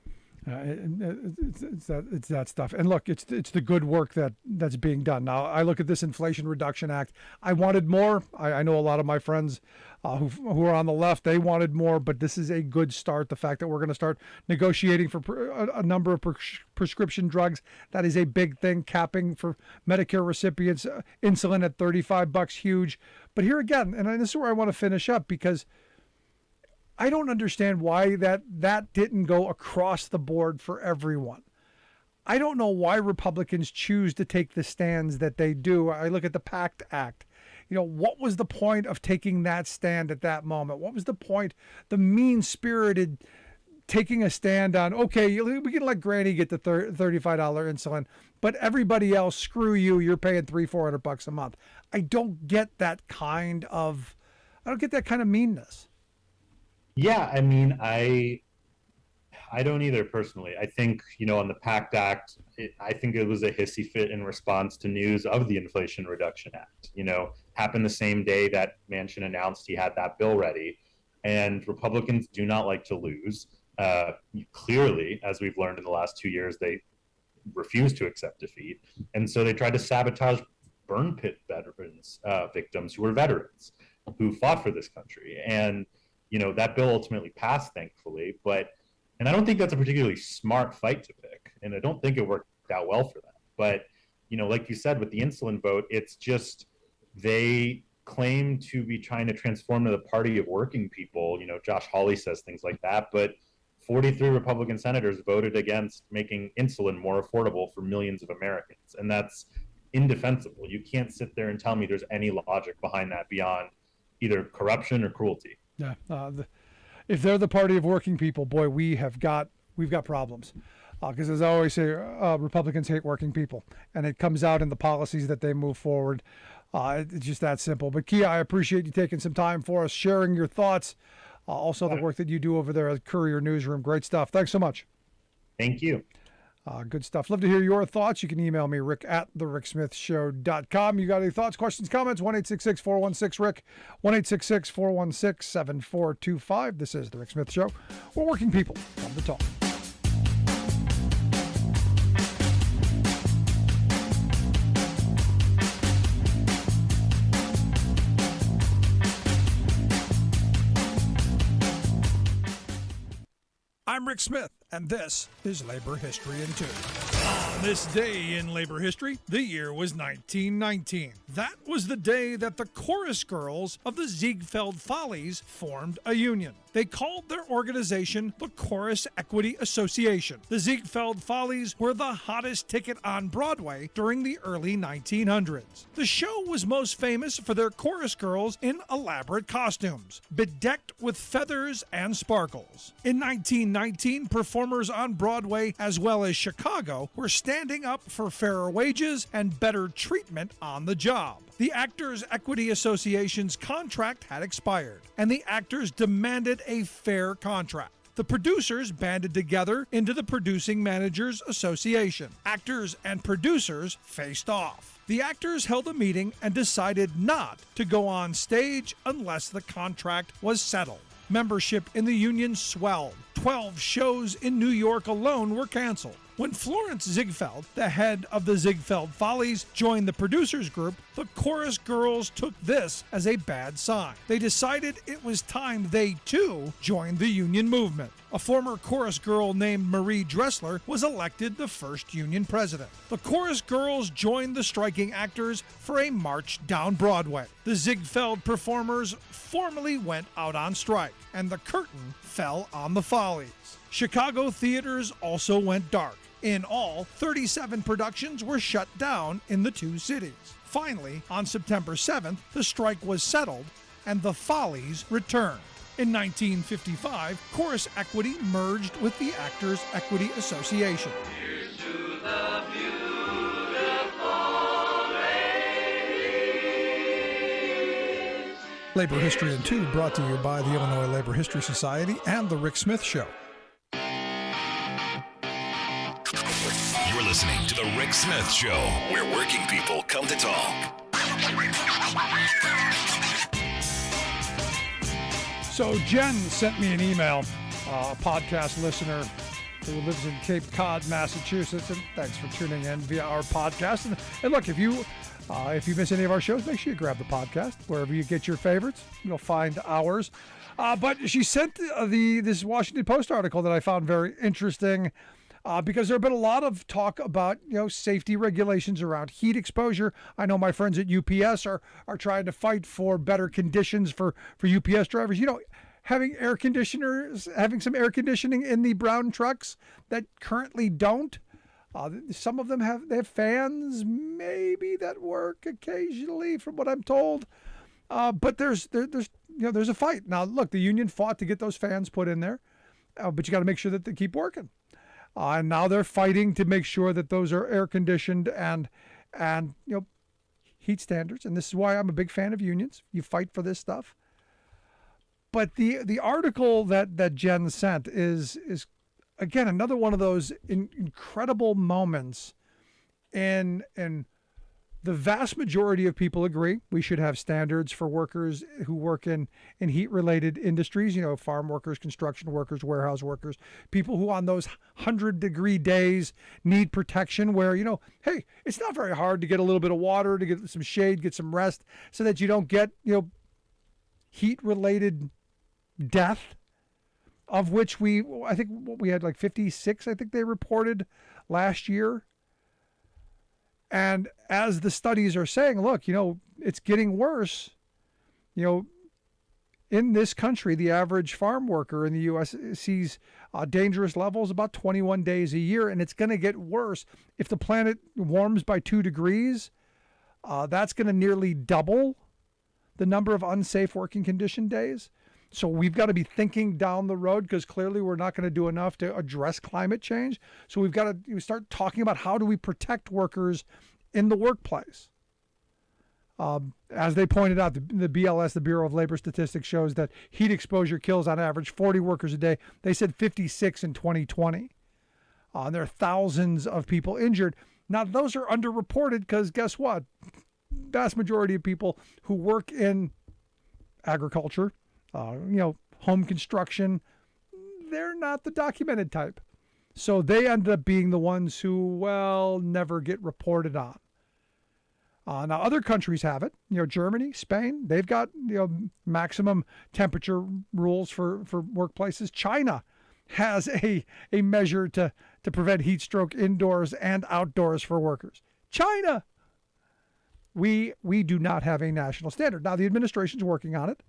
It's that stuff. And look, it's the good work that's being done. Now, I look at this Inflation Reduction Act. I wanted more. I know a lot of my friends who are on the left, they wanted more, but this is a good start. The fact that we're going to start negotiating for a number of prescription drugs, that is a big thing. Capping for Medicare recipients, insulin at $35, huge. But here again, and this is where I want to finish up, because I don't understand why that didn't go across the board for everyone. I don't know why Republicans choose to take the stands that they do. I look at the PACT Act. What was the point of taking that stand at that moment? What was the point? The mean-spirited taking a stand on, okay, we can let Granny get the $35 insulin, but everybody else, screw you, you're paying $300-400 a month. I don't get that kind of meanness. Yeah, I mean, I don't either personally. I think, on the PACT Act, I think it was a hissy fit in response to news of the Inflation Reduction Act. Happened the same day that Manchin announced he had that bill ready. And Republicans do not like to lose. Clearly, as we've learned in the last 2 years, they refuse to accept defeat. And so they tried to sabotage burn pit victims who were veterans who fought for this country. And that bill ultimately passed, thankfully, and I don't think that's a particularly smart fight to pick, and I don't think it worked out well for them. But, like you said, with the insulin vote, it's just they claim to be trying to transform to the party of working people. Josh Hawley says things like that, but 43 Republican senators voted against making insulin more affordable for millions of Americans, and that's indefensible. You can't sit there and tell me there's any logic behind that beyond either corruption or cruelty. Yeah, if they're the party of working people, boy, we've got problems. Because as I always say, Republicans hate working people, and it comes out in the policies that they move forward. It's just that simple. But Kia, I appreciate you taking some time for us, sharing your thoughts. Also, the work that you do over there at Courier Newsroom, great stuff. Thanks so much. Thank you. Good stuff. Love to hear your thoughts. You can email me, rick at thericksmithshow.com. You got any thoughts, questions, comments? 1-866-416-RICK, 1-866-416-7425. This is The Rick Smith Show, where working people come to talk. I'm Rick Smith, and this is Labor History in 2. On this day in labor history, the year was 1919. That was the day that the chorus girls of the Ziegfeld Follies formed a union. They called their organization the Chorus Equity Association. The Ziegfeld Follies were the hottest ticket on Broadway during the early 1900s. The show was most famous for their chorus girls in elaborate costumes, bedecked with feathers and sparkles. In 1919, performers on Broadway as well as Chicago were standing up for fairer wages and better treatment on the job. The Actors Equity Association's contract had expired, and the actors demanded a fair contract. The producers banded together into the Producing Managers Association. Actors and producers faced off. The actors held a meeting and decided not to go on stage unless the contract was settled. Membership in the union swelled. 12 shows in New York alone were canceled. When Florence Ziegfeld, the head of the Ziegfeld Follies, joined the producers group, the chorus girls took this as a bad sign. They decided it was time they, too, joined the union movement. A former chorus girl named Marie Dressler was elected the first union president. The chorus girls joined the striking actors for a march down Broadway. The Ziegfeld performers formally went out on strike, and the curtain fell on the Follies. Chicago theaters also went dark. In all, 37 productions were shut down in the two cities. Finally, on September 7th, the strike was settled and the Follies returned. In 1955, Chorus Equity merged with the Actors Equity Association. Here's to the beautiful ladies. Labor History in 2 brought to you by the Illinois Labor History Society and The Rick Smith Show. You're listening to The Rick Smith Show, where working people come to talk. So Jen sent me an email, a podcast listener who lives in Cape Cod, Massachusetts, and thanks for tuning in via our podcast. And look, if you miss any of our shows, make sure you grab the podcast wherever you get your favorites. You'll find ours. But she sent this Washington Post article that I found very interesting. Because there have been a lot of talk about, safety regulations around heat exposure. I know my friends at UPS are trying to fight for better conditions for UPS drivers. Having some air conditioning in the brown trucks that currently don't. Some of them have fans maybe that work occasionally, from what I'm told. But there's a fight. Now, look, the union fought to get those fans put in there, but you got to make sure that they keep working. And now they're fighting to make sure that those are air conditioned and heat standards. And this is why I'm a big fan of unions. You fight for this stuff. But the article that Jen sent is again another one of those incredible moments. And the vast majority of people agree we should have standards for workers who work in heat-related industries, farm workers, construction workers, warehouse workers, people who on those 100-degree days need protection where, hey, it's not very hard to get a little bit of water, to get some shade, get some rest so that you don't get, heat-related death, of which I think we had like 56, I think they reported last year. And as the studies are saying, look, it's getting worse. In this country, the average farm worker in the U.S. sees dangerous levels about 21 days a year, and it's going to get worse. If the planet warms by 2 degrees, that's going to nearly double the number of unsafe working condition days. So we've got to be thinking down the road, because clearly we're not going to do enough to address climate change. So we've got to start talking about how do we protect workers in the workplace. As they pointed out, the BLS, the Bureau of Labor Statistics, shows that heat exposure kills on average 40 workers a day. They said 56 in 2020. There are thousands of people injured. Now, those are underreported because guess what? Vast majority of people who work in agriculture, home construction, they're not the documented type. So they end up being the ones who, never get reported on. Now, other countries have it. Germany, Spain, they've got, maximum temperature rules for workplaces. China has a measure to prevent heat stroke indoors and outdoors for workers. China! We do not have a national standard. Now, the administration's working on it,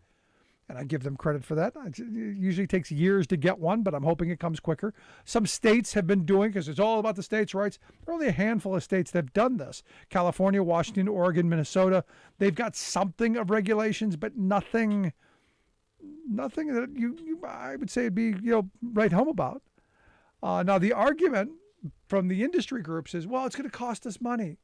and I give them credit for that. It usually takes years to get one, but I'm hoping it comes quicker. Some states have been doing, because it's all about the states' rights. There are only a handful of states that have done this. California, Washington, Oregon, Minnesota. They've got something of regulations, but nothing that I would say would be, write home about. Now, the argument from the industry groups is, it's going to cost us money.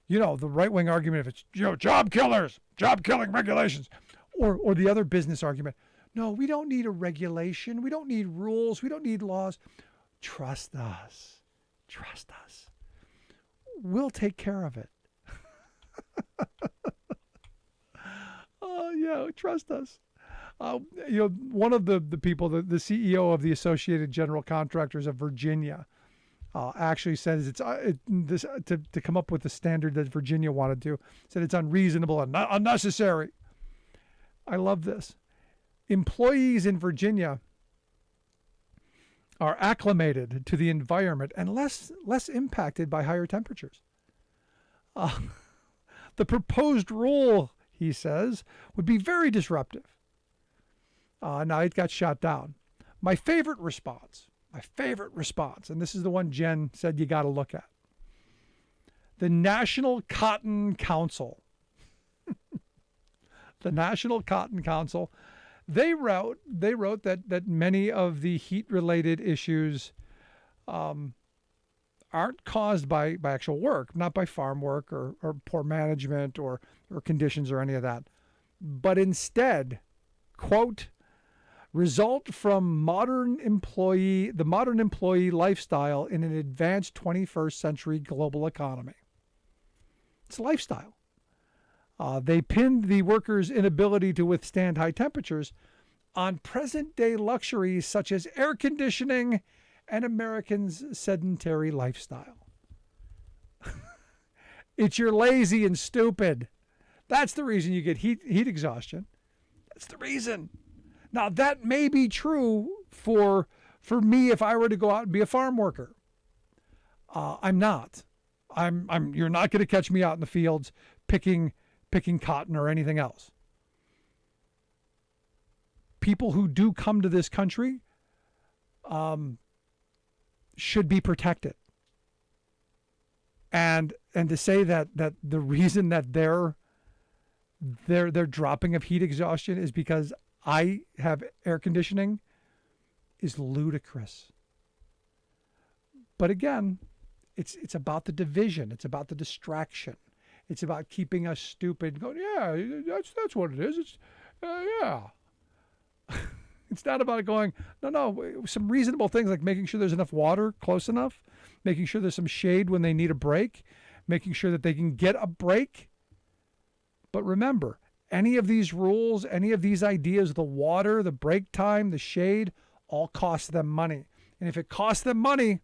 The right-wing argument, if it's, job killers, job-killing regulations. Or the other business argument, no, we don't need a regulation. We don't need rules. We don't need laws. Trust us. Trust us. We'll take care of it. Oh, yeah, trust us. One of the people, the CEO of the Associated General Contractors of Virginia, actually says to come up with the standard that Virginia wanted to, said it's unreasonable and unnecessary. I love this. Employees in Virginia are acclimated to the environment and less impacted by higher temperatures. The proposed rule, he says, would be very disruptive. Now it got shot down. My favorite response, and this is the one Jen said you got to look at. The National Cotton Council. The National Cotton Council, they wrote that many of the heat-related issues aren't caused by actual work, not by farm work or poor management or conditions or any of that, but instead, quote, result from the modern employee lifestyle in an advanced 21st century global economy. It's a lifestyle. They pinned the workers' inability to withstand high temperatures on present-day luxuries such as air conditioning and Americans' sedentary lifestyle. It's you're lazy and stupid. That's the reason you get heat exhaustion. That's the reason. Now, that may be true for me if I were to go out and be a farm worker. I'm not. You're not going to catch me out in the fields picking cotton or anything else. People who do come to this country should be protected. And to say that the reason that their dropping of heat exhaustion is because I have air conditioning is ludicrous. But again, it's about the division. It's about the distraction. It's about keeping us stupid. Going, yeah, that's what it is. It's yeah. It's not about going, no, some reasonable things like making sure there's enough water close enough, making sure there's some shade when they need a break, making sure that they can get a break. But remember, any of these rules, any of these ideas, the water, the break time, the shade, all cost them money. And if it costs them money, you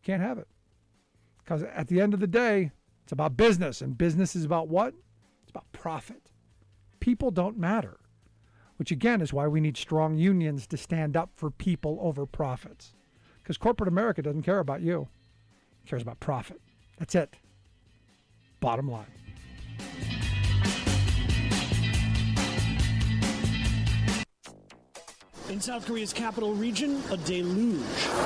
can't have it. Because at the end of the day, it's about business. And business is about what? It's about profit. People don't matter. Which again is why we need strong unions to stand up for people over profits. Because corporate America doesn't care about you. It cares about profit. That's it. Bottom line. In South Korea's capital region, a deluge,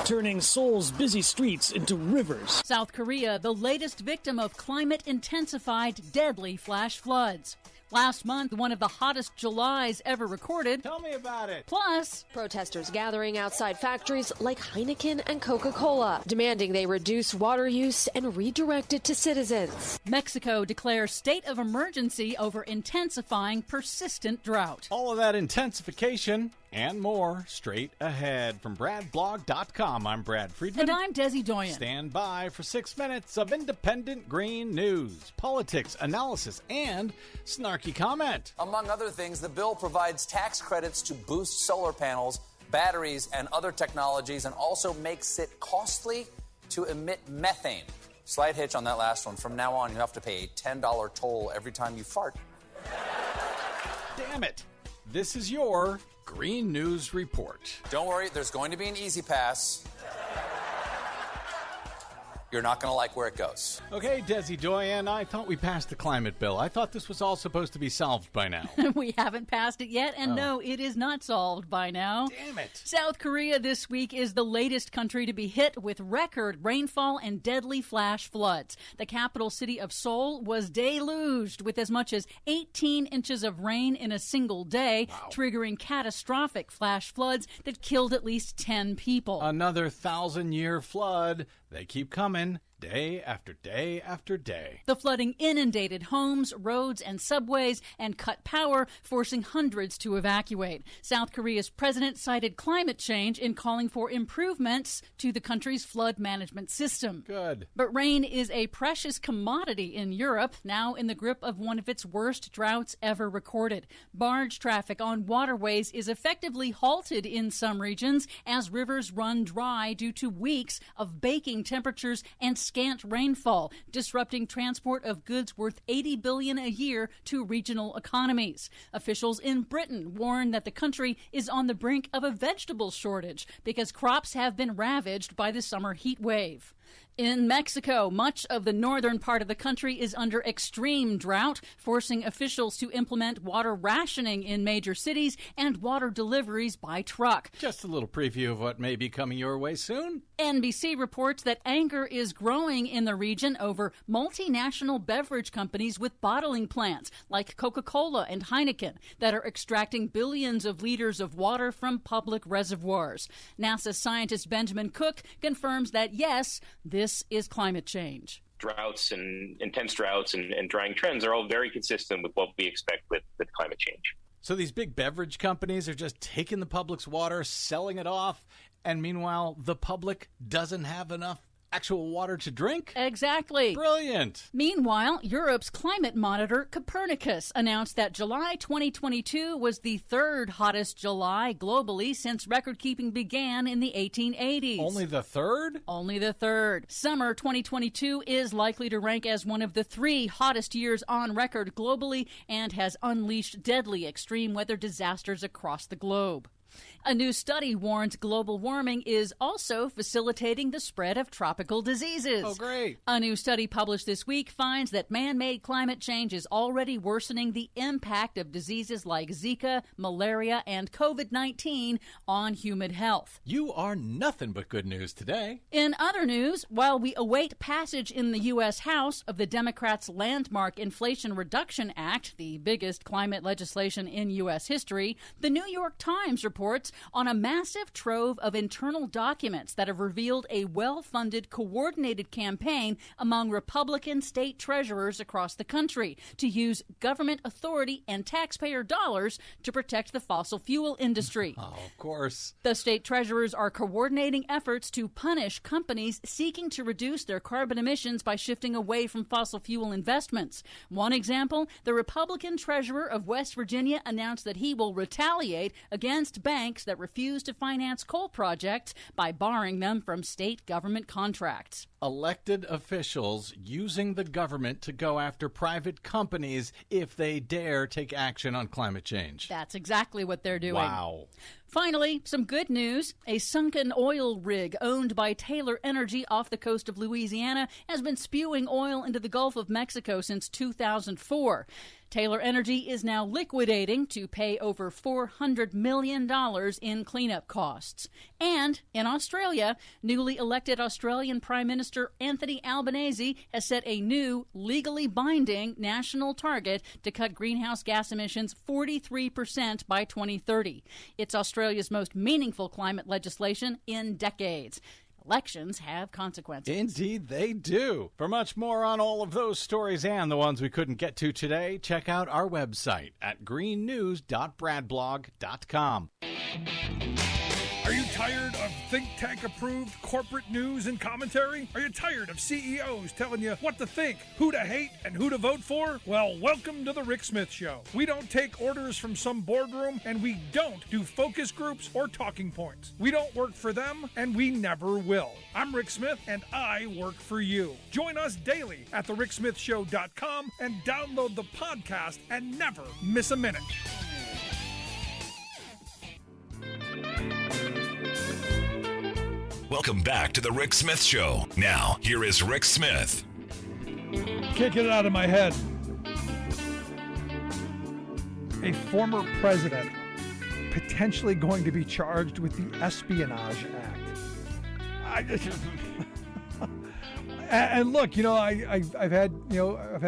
turning Seoul's busy streets into rivers. South Korea, the latest victim of climate-intensified deadly flash floods. Last month, one of the hottest Julys ever recorded. Tell me about it. Plus, protesters gathering outside factories like Heineken and Coca-Cola, demanding they reduce water use and redirect it to citizens. Mexico declares state of emergency over intensifying persistent drought. All of that intensification and more straight ahead. From BradBlog.com, I'm Brad Friedman. And I'm Desi Doyen. Stand by for 6 minutes of independent green news, politics, analysis, and snarky comment. Among other things, the bill provides tax credits to boost solar panels, batteries, and other technologies, and also makes it costly to emit methane. Slight hitch on that last one. From now on, you have to pay a $10 toll every time you fart. Damn it. This is your Green News Report. Don't worry, there's going to be an easy pass. You're not going to like where it goes. Okay, Desi Doyen, I thought we passed the climate bill. I thought this was all supposed to be solved by now. We haven't passed it yet, and no, it is not solved by now. Damn it. South Korea this week is the latest country to be hit with record rainfall and deadly flash floods. The capital city of Seoul was deluged with as much as 18 inches of rain in a single day, triggering catastrophic flash floods that killed at least 10 people. Another 1,000-year flood. They keep coming, day after day after day. The flooding inundated homes, roads, and subways and cut power, forcing hundreds to evacuate. South Korea's president cited climate change in calling for improvements to the country's flood management system. Good. But rain is a precious commodity in Europe, now in the grip of one of its worst droughts ever recorded. Barge traffic on waterways is effectively halted in some regions as rivers run dry due to weeks of baking temperatures and scant rainfall, disrupting transport of goods worth $80 billion a year to regional economies. Officials in Britain warn that the country is on the brink of a vegetable shortage because crops have been ravaged by the summer heat wave. In Mexico, much of the northern part of the country is under extreme drought, forcing officials to implement water rationing in major cities and water deliveries by truck. Just a little preview of what may be coming your way soon. NBC reports that anger is growing in the region over multinational beverage companies with bottling plants like Coca-Cola and Heineken that are extracting billions of liters of water from public reservoirs. NASA scientist Benjamin Cook confirms that, yes, this is climate change. Droughts and intense droughts and drying trends are all very consistent with what we expect with climate change. So these big beverage companies are just taking the public's water, selling it off, and meanwhile, the public doesn't have enough actual water to drink? Exactly. Brilliant. Meanwhile, Europe's climate monitor, Copernicus, announced that July 2022 was the third hottest July globally since record-keeping began in the 1880s. Only the third? Only the third. Summer 2022 is likely to rank as one of the 3 hottest years on record globally and has unleashed deadly extreme weather disasters across the globe. A new study warns global warming is also facilitating the spread of tropical diseases. Oh, great. A new study published this week finds that man-made climate change is already worsening the impact of diseases like Zika, malaria, and COVID-19 on human health. You are nothing but good news today. In other news, while we await passage in the U.S. House of the Democrats' landmark Inflation Reduction Act, the biggest climate legislation in U.S. history, the New York Times reports on a massive trove of internal documents that have revealed a well-funded, coordinated campaign among Republican state treasurers across the country to use government authority and taxpayer dollars to protect the fossil fuel industry. Oh, of course. The state treasurers are coordinating efforts to punish companies seeking to reduce their carbon emissions by shifting away from fossil fuel investments. One example, the Republican treasurer of West Virginia announced that he will retaliate against banks that refuse to finance coal projects by barring them from state government contracts. Elected officials using the government to go after private companies if they dare take action on climate change. That's exactly what they're doing. Wow. Finally, some good news. A sunken oil rig owned by Taylor Energy off the coast of Louisiana has been spewing oil into the Gulf of Mexico since 2004. Taylor Energy is now liquidating to pay over $400 million in cleanup costs. And in Australia, newly elected Australian Prime Minister Anthony Albanese has set a new, legally binding national target to cut greenhouse gas emissions 43% by 2030. It's Australia's most meaningful climate legislation in decades. Elections have consequences. Indeed, they do. For much more on all of those stories and the ones we couldn't get to today, check out our website at greennews.bradblog.com. Are you tired of think tank approved corporate news and commentary? Are you tired of CEOs telling you what to think, who to hate, and who to vote for? Well, welcome to the Rick Smith Show. We don't take orders from some boardroom, and we don't do focus groups or talking points. We don't work for them, and we never will. I'm Rick Smith, and I work for you. Join us daily at thericksmithshow.com and download the podcast and never miss a minute. Welcome back to the Rick Smith Show. Now, here is Rick Smith. Can't get it out of my head. A former president potentially going to be charged with the Espionage Act. And look, I've had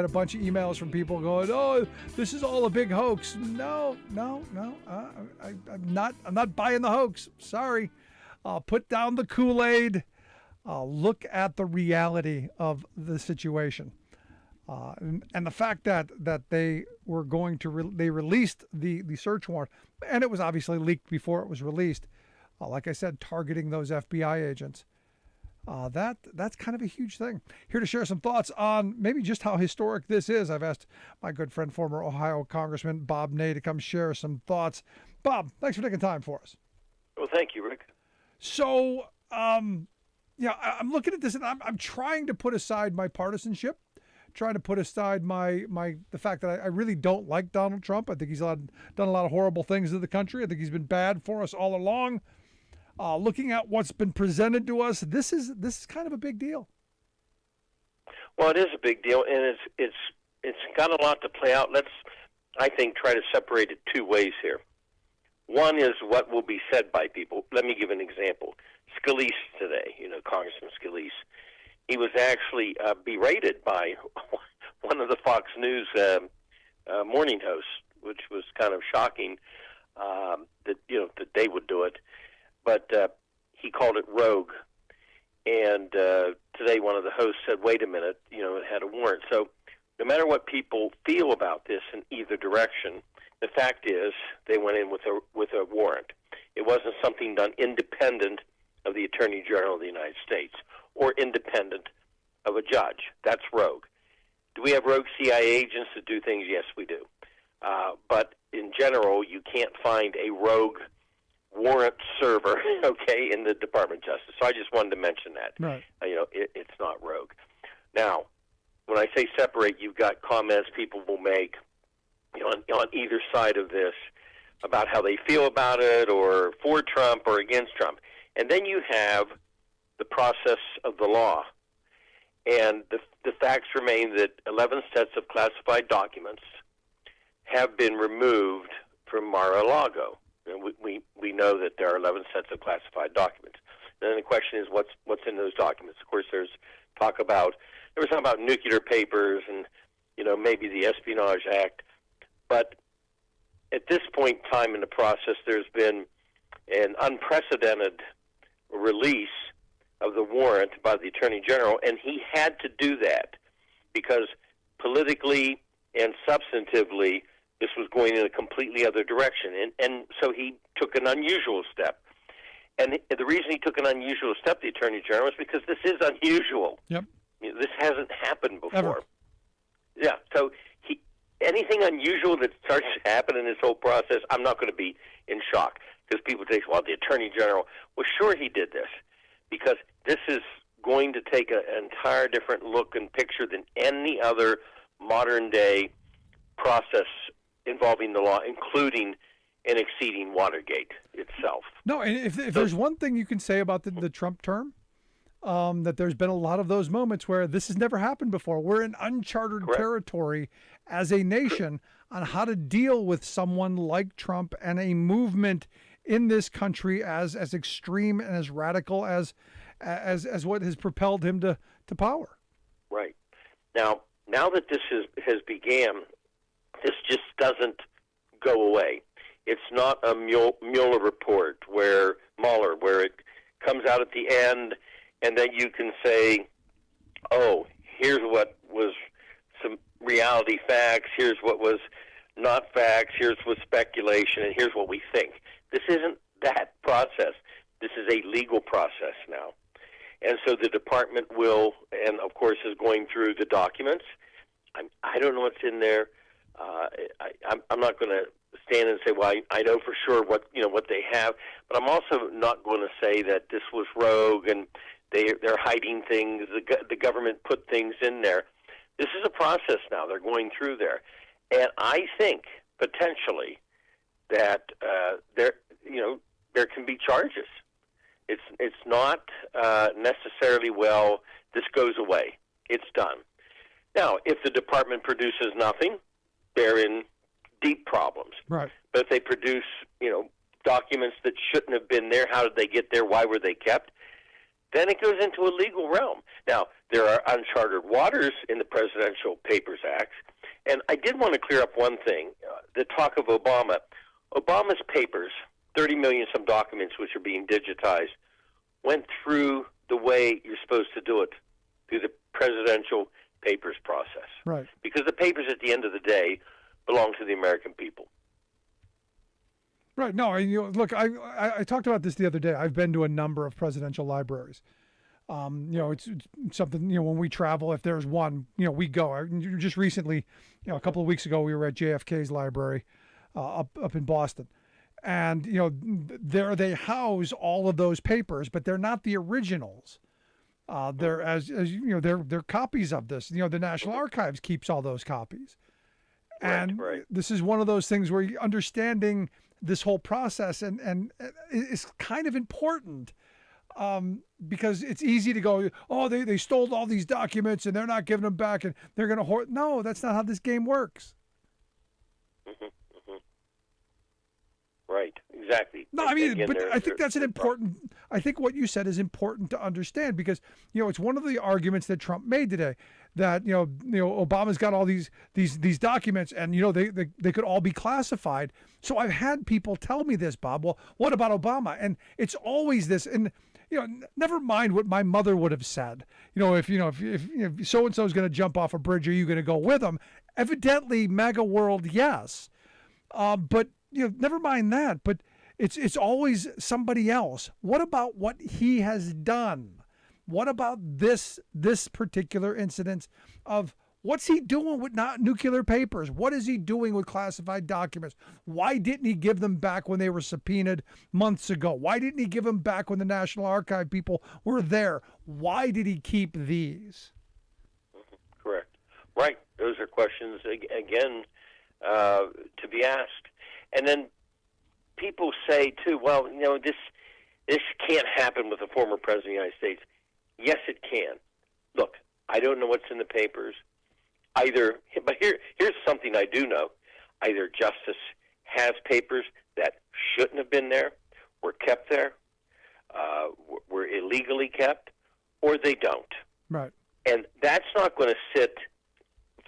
a bunch of emails from people going, "Oh, this is all a big hoax." No. I'm not buying the hoax. Sorry. Put down the Kool-Aid. Look at the reality of the situation, and the fact that they were going to they released the search warrant, and it was obviously leaked before it was released. Like I said, targeting those FBI agents. That's kind of a huge thing. Here to share some thoughts on maybe just how historic this is, I've asked my good friend, former Ohio Congressman Bob Ney, to come share some thoughts. Bob, thanks for taking time for us. Well, thank you, Rick. So, I'm looking at this, and I'm trying to put aside my partisanship, trying to put aside the fact that I really don't like Donald Trump. I think he's done a lot of horrible things to the country. I think he's been bad for us all along. Looking at what's been presented to us, this is kind of a big deal. Well, it is a big deal, and it's got a lot to play out. Let's, I think, try to separate it two ways here. One is what will be said by people. Let me give an example. Scalise today, Congressman Scalise, he was actually berated by one of the Fox News morning hosts, which was kind of shocking that they would do it. But he called it rogue. And today one of the hosts said, wait a minute, it had a warrant. So no matter what people feel about this in either direction, the fact is they went in with a warrant. It wasn't something done independent of the Attorney General of the United States or independent of a judge. That's rogue. Do we have rogue CIA agents that do things? Yes, we do. But in general, you can't find a rogue warrant server, in the Department of Justice. So I just wanted to mention that. Right. It's not rogue. Now, when I say separate, you've got comments people will make on either side of this about how they feel about it, or for Trump or against Trump. And then you have the process of the law. And the facts remain that 11 sets of classified documents have been removed from Mar-a-Lago. And we know that there are 11 sets of classified documents. And then the question is, what's in those documents? Of course, there was talk about nuclear papers and maybe the Espionage Act. But at this point in time in the process, there's been an unprecedented release of the warrant by the Attorney General, and he had to do that because politically and substantively, this was going in a completely other direction. And so he took an unusual step. And the reason he took an unusual step, the Attorney General, is because this is unusual. Yep. This hasn't happened before. Ever. Yeah, so anything unusual that starts to happen in this whole process, I'm not going to be in shock. Because people say, well, the Attorney General, well, sure he did this. Because this is going to take an entire different look and picture than any other modern-day process involving the law, including and exceeding Watergate itself. No, and if there's one thing you can say about the Trump term, that there's been a lot of those moments where this has never happened before. We're in uncharted territory as a nation on how to deal with someone like Trump and a movement in this country as extreme and as radical as what has propelled him to power. Right. Now that this has began, this just doesn't go away. It's not a Mueller report where it comes out at the end and then you can say, oh, here's what was some reality facts, here's what was not facts, here's what speculation, and here's what we think. This isn't that process. This is a legal process now. And so the department will, and of course is going through the documents. I don't know what's in there. I'm not going to stand and say, well, I know for sure what they have, but I'm also not going to say that this was rogue and they're hiding things. The government put things in there. This is a process now. They're going through there, and I think potentially that there can be charges. It's not necessarily, well, this goes away. It's done. Now, if the department produces nothing, they're in deep problems. Right. But if they produce, documents that shouldn't have been there, how did they get there? Why were they kept? Then it goes into a legal realm. Now, there are uncharted waters in the Presidential Papers Act, and I did want to clear up one thing. The talk of Obama. Obama's papers, 30 million some documents which are being digitized, went through the way you're supposed to do it, through the Presidential Papers process. Right. Because the papers at the end of the day belong to the American people. Right. No, look, I talked about this the other day. I've been to a number of presidential libraries. It's something, when we travel, if there's one, we go. Just recently, a couple of weeks ago, we were at JFK's library up in Boston. And, there they house all of those papers, but they're not the originals. They're they're copies of this. The National Archives keeps all those copies. And right. This is one of those things where understanding this whole process and is kind of important because it's easy to go, oh, they stole all these documents and they're not giving them back and they're going to hoard. No, that's not how this game works. Mm-hmm, mm-hmm. Right, exactly. No, I think that's an important. I think what you said is important to understand because it's one of the arguments that Trump made today that Obama's got all these documents and they could all be classified. So I've had people tell me this, Bob. Well, what about Obama? And it's always this. And never mind what my mother would have said. If so and so is going to jump off a bridge, are you going to go with them? Evidently, MAGA world, yes. But never mind that. But it's always somebody else. What about what he has done? What about this particular incident of what's he doing with not nuclear papers? What is he doing with classified documents? Why didn't he give them back when they were subpoenaed months ago? Why didn't he give them back when the National Archive people were there? Why did he keep these? Correct. Right. Those are questions, again, to be asked. And then people say, too, well, this can't happen with a former president of the United States. Yes, it can. Look, I don't know what's in the papers. But here's something I do know. Either justice has papers that shouldn't have been there, were kept there, were illegally kept, or they don't. Right. And that's not going to sit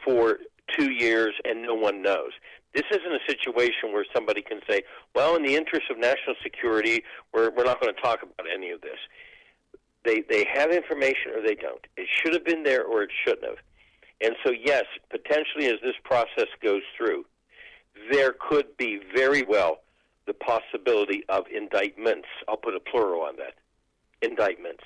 for 2 years and no one knows. This isn't a situation where somebody can say, well, in the interest of national security, we're not going to talk about any of this. They have information or they don't. It should have been there or it shouldn't have. And so, yes, potentially as this process goes through, there could be very well the possibility of indictments. I'll put a plural on that. Indictments.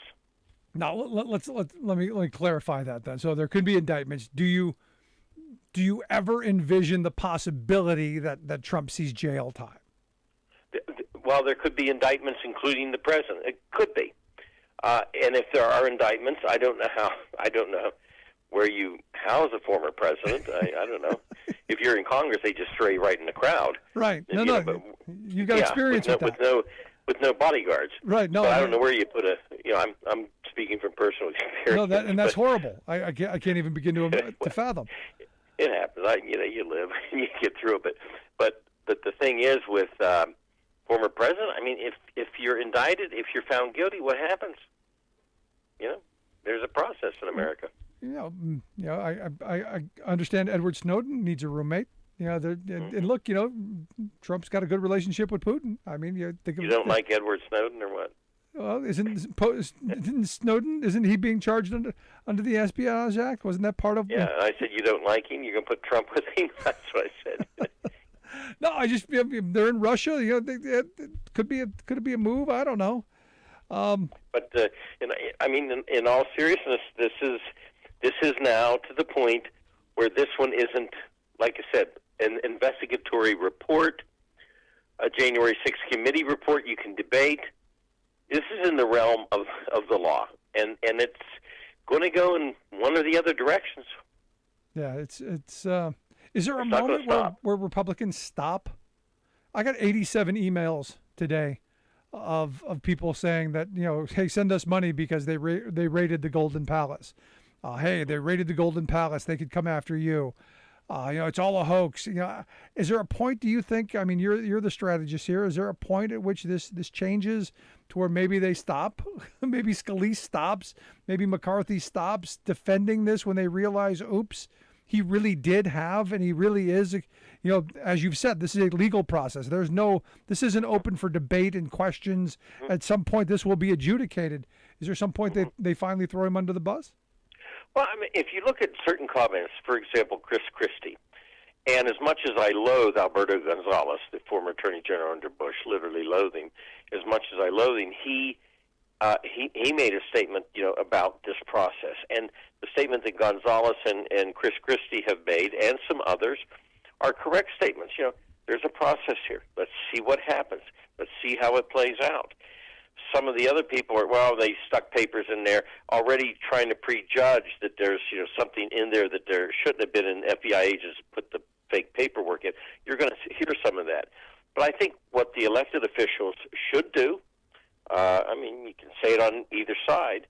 Now, let me clarify that then. So there could be indictments. Do you ever envision the possibility that Trump sees jail time? Well, there could be indictments, including the president. It could be. And if there are indictments, I don't know where you house a former president. I don't know. If you're in Congress, they just throw you right in the crowd. Right. No. You've got experience with that. With no bodyguards. Right. No. But I don't know where you put I'm speaking from personal experience. No, and that's horrible. I can't even begin to fathom. It happens. You live and you get through it. But the thing is with former president, if you're indicted, if you're found guilty, what happens? There's a process in America. I understand Edward Snowden needs a roommate. And look, Trump's got a good relationship with Putin. You don't like Edward Snowden or what? Well, isn't Snowden? Isn't he being charged under the Espionage Act? Wasn't that part of? Yeah, I said you don't like him. You're going to put Trump with him. That's what I said. No, they're in Russia. It could be a move. I don't know. But in all seriousness, this is now to the point where this one isn't, like I said, an investigatory report, a January 6th committee report you can debate. This is in the realm of the law, and it's going to go in one or the other directions. Yeah, it's. Is there a moment where Republicans stop? I got 87 emails today of people saying that, hey, send us money because they raided the Golden Palace. Hey, they raided the Golden Palace. They could come after you. It's all a hoax. Is there a point, do you think? I mean, you're the strategist here. Is there a point at which this changes to where maybe they stop? Maybe Scalise stops. Maybe McCarthy stops defending this when they realize, oops, he really did have, and he really is, as you've said, this is a legal process. This isn't open for debate and questions. At some point, this will be adjudicated. Is there some point they finally throw him under the bus? Well, I mean, if you look at certain comments, for example, Chris Christie, and as much as I loathe Alberto Gonzales, the former Attorney General under Bush, literally loathe him, as much as I loathe him, he made a statement, about this process. And the statement that Gonzales and Chris Christie have made, and some others, are correct statements. There's a process here. Let's see what happens. Let's see how it plays out. Some of the other people they stuck papers in there already trying to prejudge that there's, something in there that there shouldn't have been, and FBI agents put the fake paperwork in. You're going to hear some of that. But I think what the elected officials should do, you can say it on either side,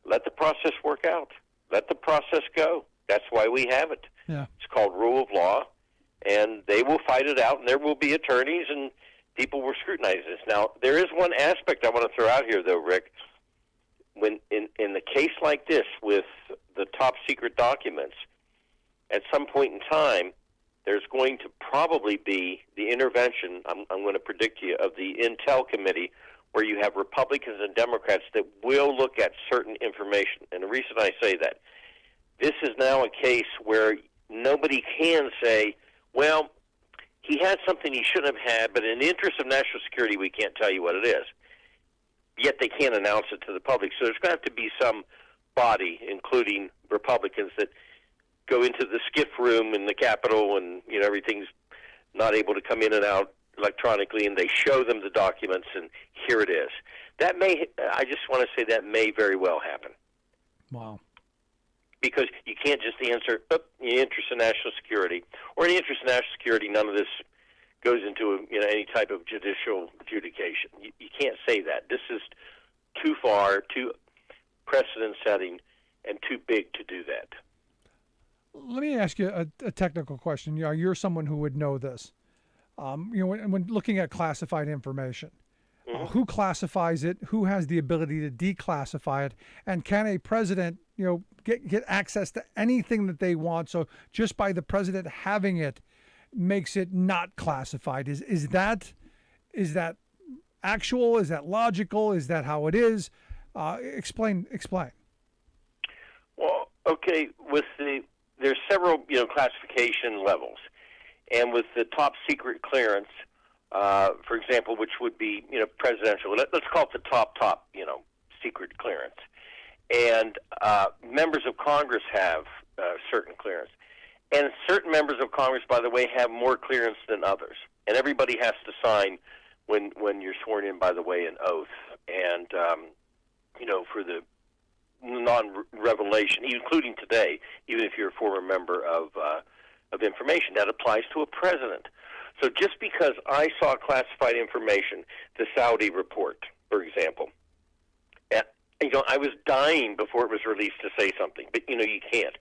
let the process work out. Let the process go. That's why we have it. Yeah. It's called rule of law, and they will fight it out, and there will be attorneys, and people will scrutinize this. Now, there is one aspect I want to throw out here, though, Rick. When in a case like this with the top secret documents, at some point in time, there's going to probably be the intervention, I'm going to predict to you, of the Intel Committee, where you have Republicans and Democrats that will look at certain information. And the reason I say that, this is now a case where nobody can say, well, he had something he shouldn't have had, but in the interest of national security, we can't tell you what it is. Yet they can't announce it to the public. So there's going to have to be some body, including Republicans, that go into the skiff room in the Capitol and everything's not able to come in and out electronically, and they show them the documents, and here it is. I just want to say that may very well happen. Wow. Because you can't just answer, in the interest of national security, or in the interest of national security, none of this goes into any type of judicial adjudication. You can't say that. This is too far, too precedent-setting, and too big to do that. Let me ask you a technical question. You're someone who would know this. When looking at classified information, who classifies it? Who has the ability to declassify it? And can a president, get access to anything that they want? So just by the president having it, makes it not classified. Is that actual? Is that logical? Is that how it is? Explain. Well, okay. There's several classification levels, and with the top secret clearance, for example, which would be presidential. Let's call it the top secret clearance, and members of Congress have certain clearance. And certain members of Congress, by the way, have more clearance than others. And everybody has to sign when you're sworn in, by the way, an oath. And, for the non-revelation, including today, even if you're a former member of information, that applies to a president. So just because I saw classified information, the Saudi report, for example, I was dying before it was released to say something, but, you can't.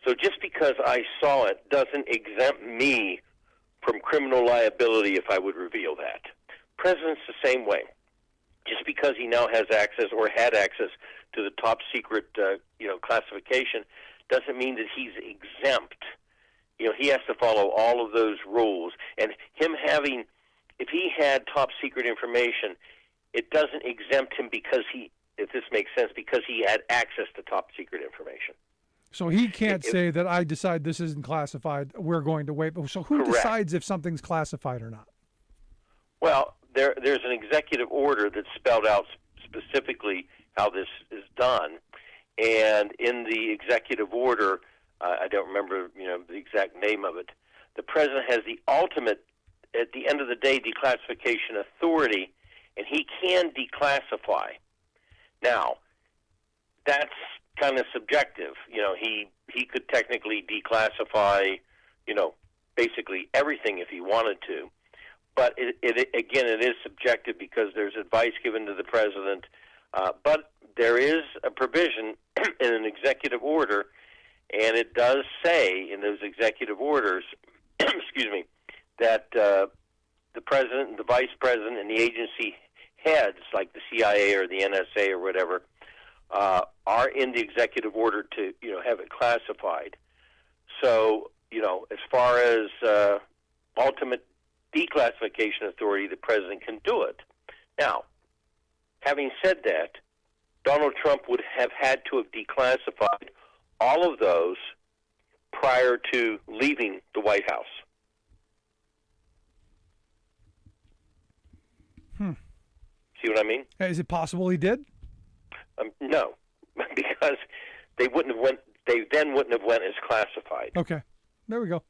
So just because I saw it doesn't exempt me from criminal liability if I would reveal that. President's the same way. Just because he now has access or had access to the top secret, classification doesn't mean that he's exempt. He has to follow all of those rules. And if he had top secret information, it doesn't exempt him because if this makes sense, because he had access to top secret information. So he can't say that I decide this isn't classified, we're going to wait. So who decides if something's classified or not? Well, there's an executive order that spelled out specifically how this is done. And in the executive order, I don't remember, the exact name of it, the president has the ultimate, at the end of the day, declassification authority, and he can declassify. Now, that's kind of subjective. He could technically declassify, basically everything if he wanted to. But it is subjective because there's advice given to the president. But there is a provision in an executive order, and it does say in those executive orders, excuse me, that the president and the vice president and the agency heads, like the CIA or the NSA or whatever, are in the executive order to have it classified. So as far as ultimate declassification authority, the president can do it. Now, having said that, Donald Trump would have had to have declassified all of those prior to leaving the White House. See what I mean? Is it possible he did? No, because they then wouldn't have went as classified. Okay, there we go.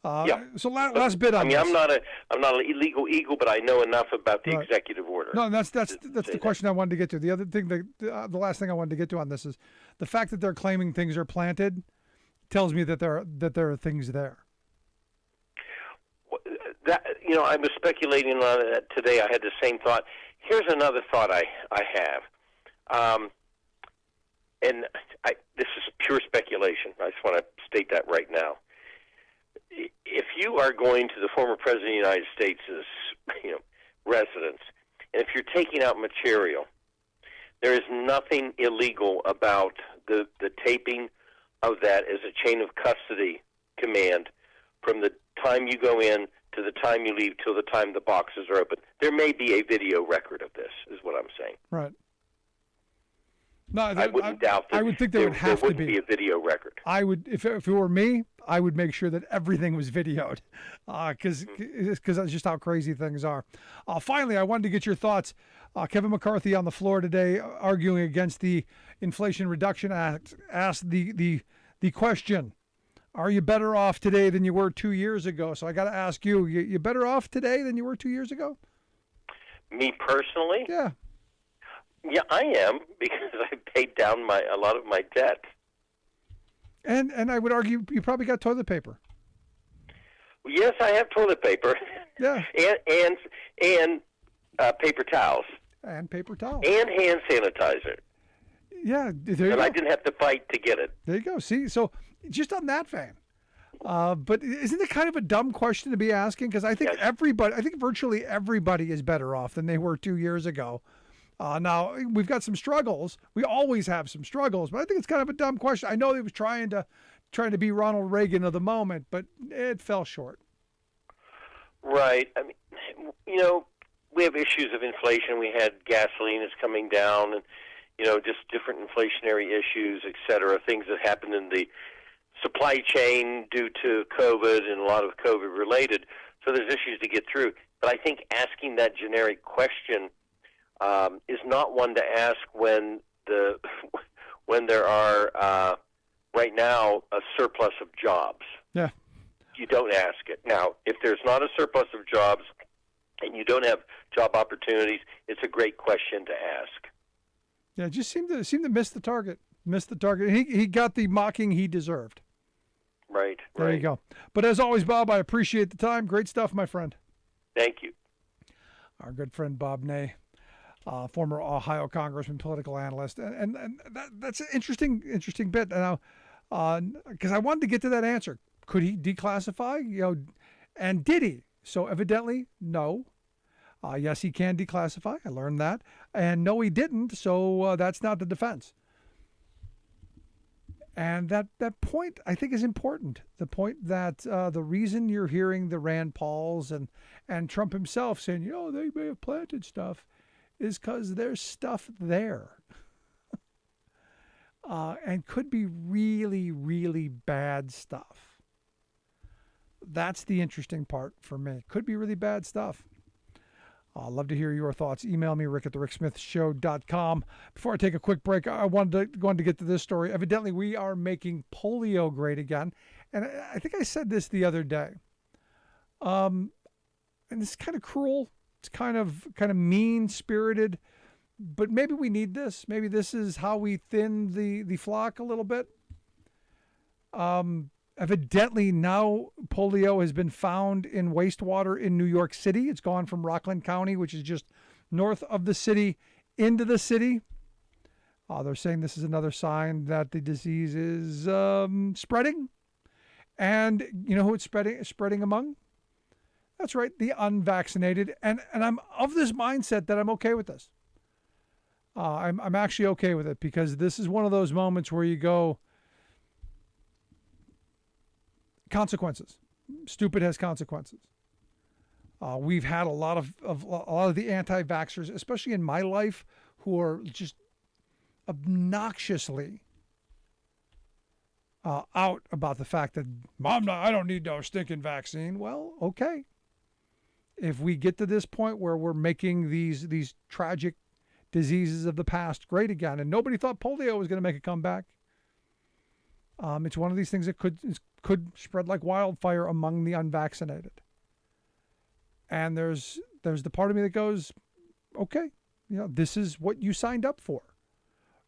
Yeah. So last bit on this. I'm not an illegal eagle, but I know enough about the executive order. No, that's the question I wanted to get to. The other thing, the last thing I wanted to get to on this is the fact that they're claiming things are planted tells me that there are things there. That I was speculating on that today. I had the same thought. Here's another thought I have, and this is pure speculation. I just want to state that right now. If you are going to the former president of the United States' residence, and if you're taking out material, there is nothing illegal about the taping of that as a chain of custody command from the time you go in to the time you leave till the time the boxes are open. There may be a video record of this, is what I'm saying. Right. No, I wouldn't doubt that. I would think there would have to be a video record. I would, if it were me, I would make sure that everything was videoed, because that's just how crazy things are. Finally, I wanted to get your thoughts. Kevin McCarthy on the floor today, arguing against the Inflation Reduction Act, asked the question: are you better off today than you were 2 years ago? So I got to ask you: you better off today than you were 2 years ago? Me personally? Yeah. Yeah, I am, because I paid down a lot of my debt. And I would argue you probably got toilet paper. Yes, I have toilet paper. Yeah. and paper towels. And paper towels. And hand sanitizer. Yeah, there you and go. I didn't have to fight to get it. There you go. See, so just on that vein. But isn't it kind of a dumb question to be asking? Because I think virtually everybody is better off than they were 2 years ago. Now, we've got some struggles. We always have some struggles, but I think it's kind of a dumb question. I know he was trying to be Ronald Reagan of the moment, but it fell short. Right. I mean, we have issues of inflation. We had gasoline is coming down, and just different inflationary issues, et cetera, things that happened in the supply chain due to COVID and a lot of COVID related. So there's issues to get through. But I think asking that generic question is not one to ask when there are right now a surplus of jobs. Yeah. You don't ask it. Now, if there's not a surplus of jobs and you don't have job opportunities, it's a great question to ask. Yeah, it just seemed to miss the target. He got the mocking he deserved. Right. There you go. But as always, Bob, I appreciate the time. Great stuff, my friend. Thank you. Our good friend Bob Ney, former Ohio congressman, political analyst, and that's an interesting bit. Now, because I wanted to get to that answer. Could he declassify? And did he? So evidently, no. Yes, he can declassify. I learned that. And no, he didn't. So that's not the defense. And that point, I think, is important. The point that the reason you're hearing the Rand Pauls and Trump himself saying, they may have planted stuff, is because there's stuff there. and could be really, really bad stuff. That's the interesting part for me. Could be really bad stuff. I'd love to hear your thoughts. Email me, rick@thericksmithshow.com. Before I take a quick break, I wanted to get to this story. Evidently, we are making polio great again. And I think I said this the other day. And this is kind of cruel. It's kind of mean-spirited. But maybe we need this. Maybe this is how we thin the flock a little bit. Evidently, now polio has been found in wastewater in New York City. It's gone from Rockland County, which is just north of the city, into the city. They're saying this is another sign that the disease is spreading. And you know who it's spreading among? That's right, the unvaccinated. And I'm of this mindset that I'm okay with this. I'm actually okay with it, because this is one of those moments where you go, consequences. Stupid has consequences. We've had a lot of the anti-vaxxers, especially in my life, who are just obnoxiously out about the fact that I don't need no stinking vaccine. Well, okay. If we get to this point where we're making these tragic diseases of the past great again, and nobody thought polio was going to make a comeback. It's one of these things that could spread like wildfire among the unvaccinated. And there's the part of me that goes, okay, this is what you signed up for.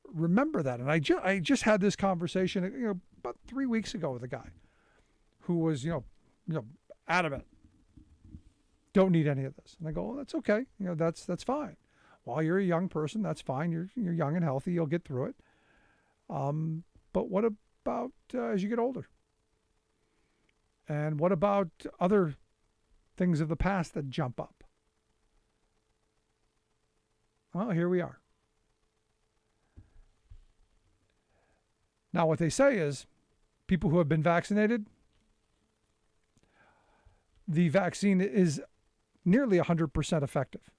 Remember that. And I just had this conversation, about 3 weeks ago with a guy who was, adamant. Don't need any of this. And I go, well, that's okay. That's fine. While you're a young person, that's fine. You're young and healthy. You'll get through it. But what about as you get older? And what about other things of the past that jump up? Well, here we are. Now, what they say is people who have been vaccinated, the vaccine is nearly 100% effective,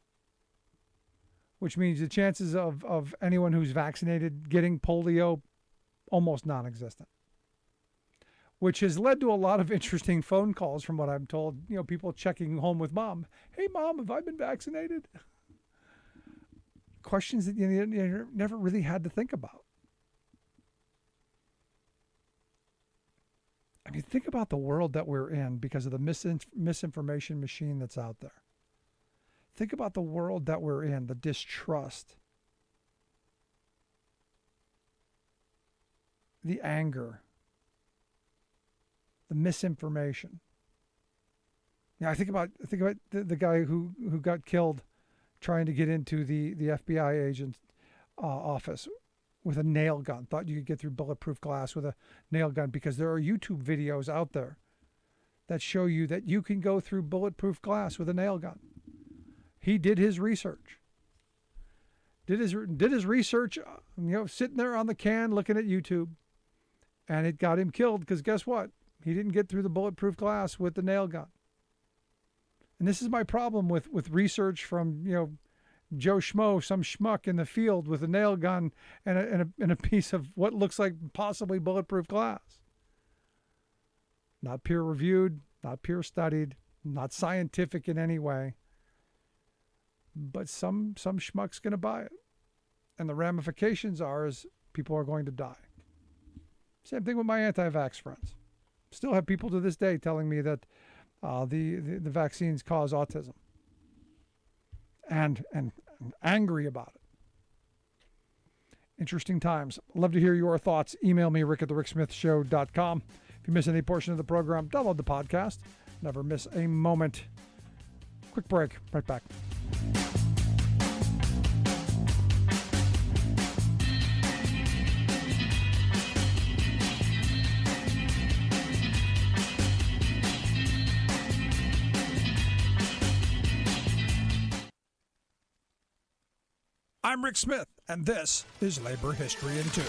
which means the chances of anyone who's vaccinated getting polio almost non-existent, which has led to a lot of interesting phone calls from what I'm told, people checking home with mom. Hey, Mom, have I been vaccinated? Questions that you never really had to think about. I mean, think about the world that we're in because of the misinformation machine that's out there. Think about the world that we're in, the distrust, the anger, the misinformation. I think about the guy who got killed trying to get into the FBI agent's office with a nail gun. Thought you could get through bulletproof glass with a nail gun, because there are YouTube videos out there that show you that you can go through bulletproof glass with a nail gun. He did his research. Did his research, sitting there on the can looking at YouTube, and it got him killed because guess what? He didn't get through the bulletproof glass with the nail gun. And this is my problem with research from, Joe Schmo, some schmuck in the field with a nail gun and a piece of what looks like possibly bulletproof glass. Not peer reviewed, not peer studied, not scientific in any way. But some schmuck's going to buy it. And the ramifications is people are going to die. Same thing with my anti-vax friends. Still have people to this day telling me that the vaccines cause autism. And angry about it. Interesting times. Love to hear your thoughts. Email me, rick@thericksmithshow.com. If you miss any portion of the program, download the podcast. Never miss a moment. Quick break. Right back. I'm Rick Smith, and this is Labor History in 2.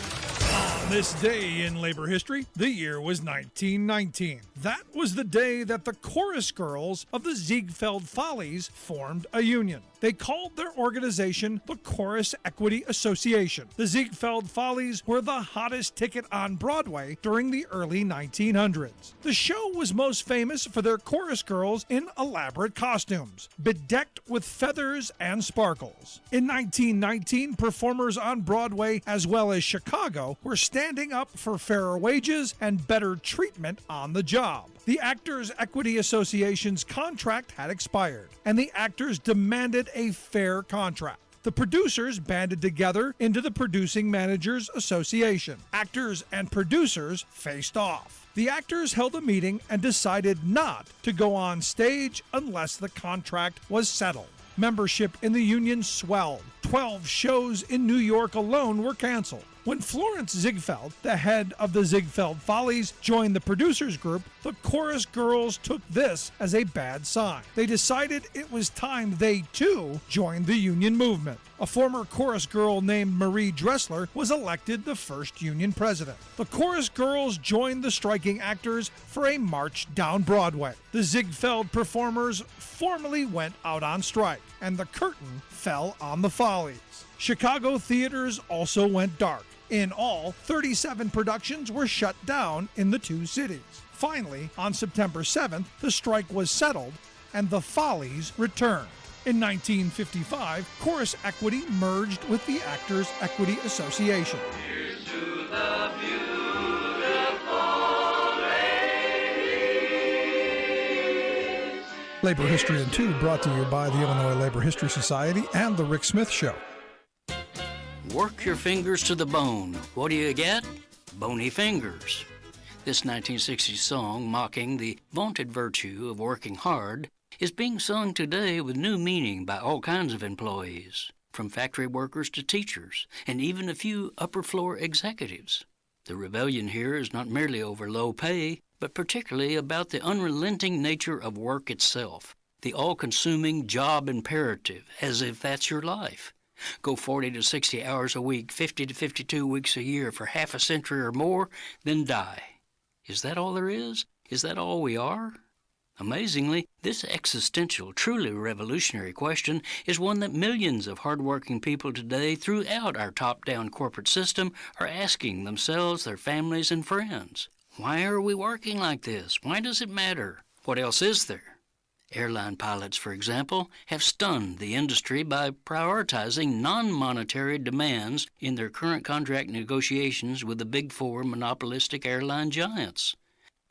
On this day in labor history, the year was 1919. That was the day that the chorus girls of the Ziegfeld Follies formed a union. They called their organization the Chorus Equity Association. The Ziegfeld Follies were the hottest ticket on Broadway during the early 1900s. The show was most famous for their chorus girls in elaborate costumes, bedecked with feathers and sparkles. In 1919, performers on Broadway as well as Chicago were standing up for fairer wages and better treatment on the job. The Actors Equity Association's contract had expired, and the actors demanded a fair contract. The producers banded together into the Producing Managers Association. Actors and producers faced off. The actors held a meeting and decided not to go on stage unless the contract was settled. Membership in the union swelled. 12 shows in New York alone were canceled. When Florence Ziegfeld, the head of the Ziegfeld Follies, joined the producers group, the chorus girls took this as a bad sign. They decided it was time they, too, joined the union movement. A former chorus girl named Marie Dressler was elected the first union president. The chorus girls joined the striking actors for a march down Broadway. The Ziegfeld performers formally went out on strike, and the curtain fell on the Follies. Chicago theaters also went dark. In all, 37 productions were shut down in the two cities. Finally, on September 7th, the strike was settled and the Follies returned. In 1955, Chorus Equity merged with the Actors Equity Association. Here's to the beautiful ladies. Labor History in 2 brought to you by the Illinois Labor History Society and The Rick Smith Show. Work your fingers to the bone. What do you get? Bony fingers. This 1960s song, mocking the vaunted virtue of working hard, is being sung today with new meaning by all kinds of employees, from factory workers to teachers, and even a few upper-floor executives. The rebellion here is not merely over low pay, but particularly about the unrelenting nature of work itself, the all-consuming job imperative, as if that's your life. Go 40 to 60 hours a week, 50 to 52 weeks a year for half a century or more, then die. Is that all there is? Is that all we are? Amazingly, this existential, truly revolutionary question is one that millions of hardworking people today throughout our top-down corporate system are asking themselves, their families, and friends. Why are we working like this? Why does it matter? What else is there? Airline pilots, for example, have stunned the industry by prioritizing non-monetary demands in their current contract negotiations with the Big Four monopolistic airline giants.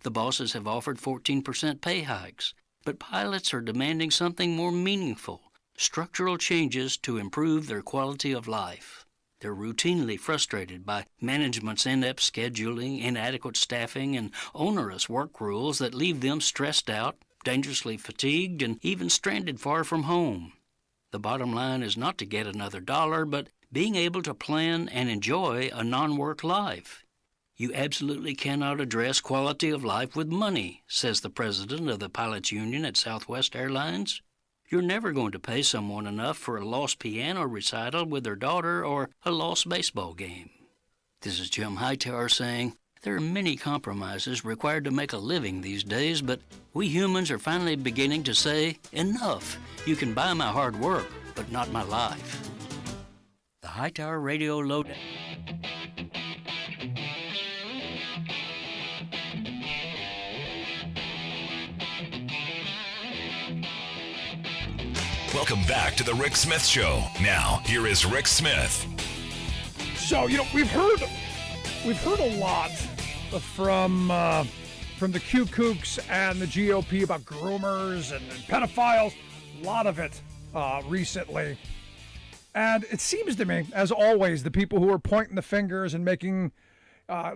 The bosses have offered 14% pay hikes, but pilots are demanding something more meaningful, structural changes to improve their quality of life. They're routinely frustrated by management's inept scheduling, inadequate staffing, and onerous work rules that leave them stressed out, dangerously fatigued, and even stranded far from home. The bottom line is not to get another dollar, but being able to plan and enjoy a non-work life. You absolutely cannot address quality of life with money, says the president of the pilots union at Southwest Airlines. You're never going to pay someone enough for a lost piano recital with their daughter or a lost baseball game. This is Jim Hightower saying, there are many compromises required to make a living these days, but we humans are finally beginning to say, enough. You can buy my hard work, but not my life. The Hightower Radio Lowdown. Welcome back to the Rick Smith Show. Now, here is Rick Smith. So, we've heard a lot from the Q-Kooks and the GOP about groomers and pedophiles. A lot of it recently. And it seems to me, as always, the people who are pointing the fingers and making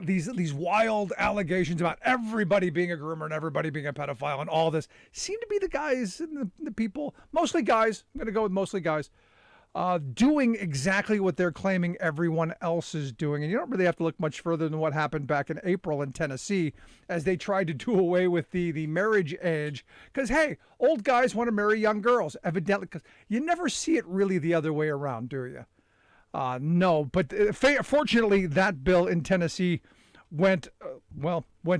these wild allegations about everybody being a groomer and everybody being a pedophile and all this seem to be the guys and the people, mostly guys, I'm going to go with mostly guys, doing exactly what they're claiming everyone else is doing. And you don't really have to look much further than what happened back in April in Tennessee as they tried to do away with the marriage age. Because, hey, old guys want to marry young girls, evidently. Because you never see it really the other way around, do you? No, but fortunately, that bill in Tennessee went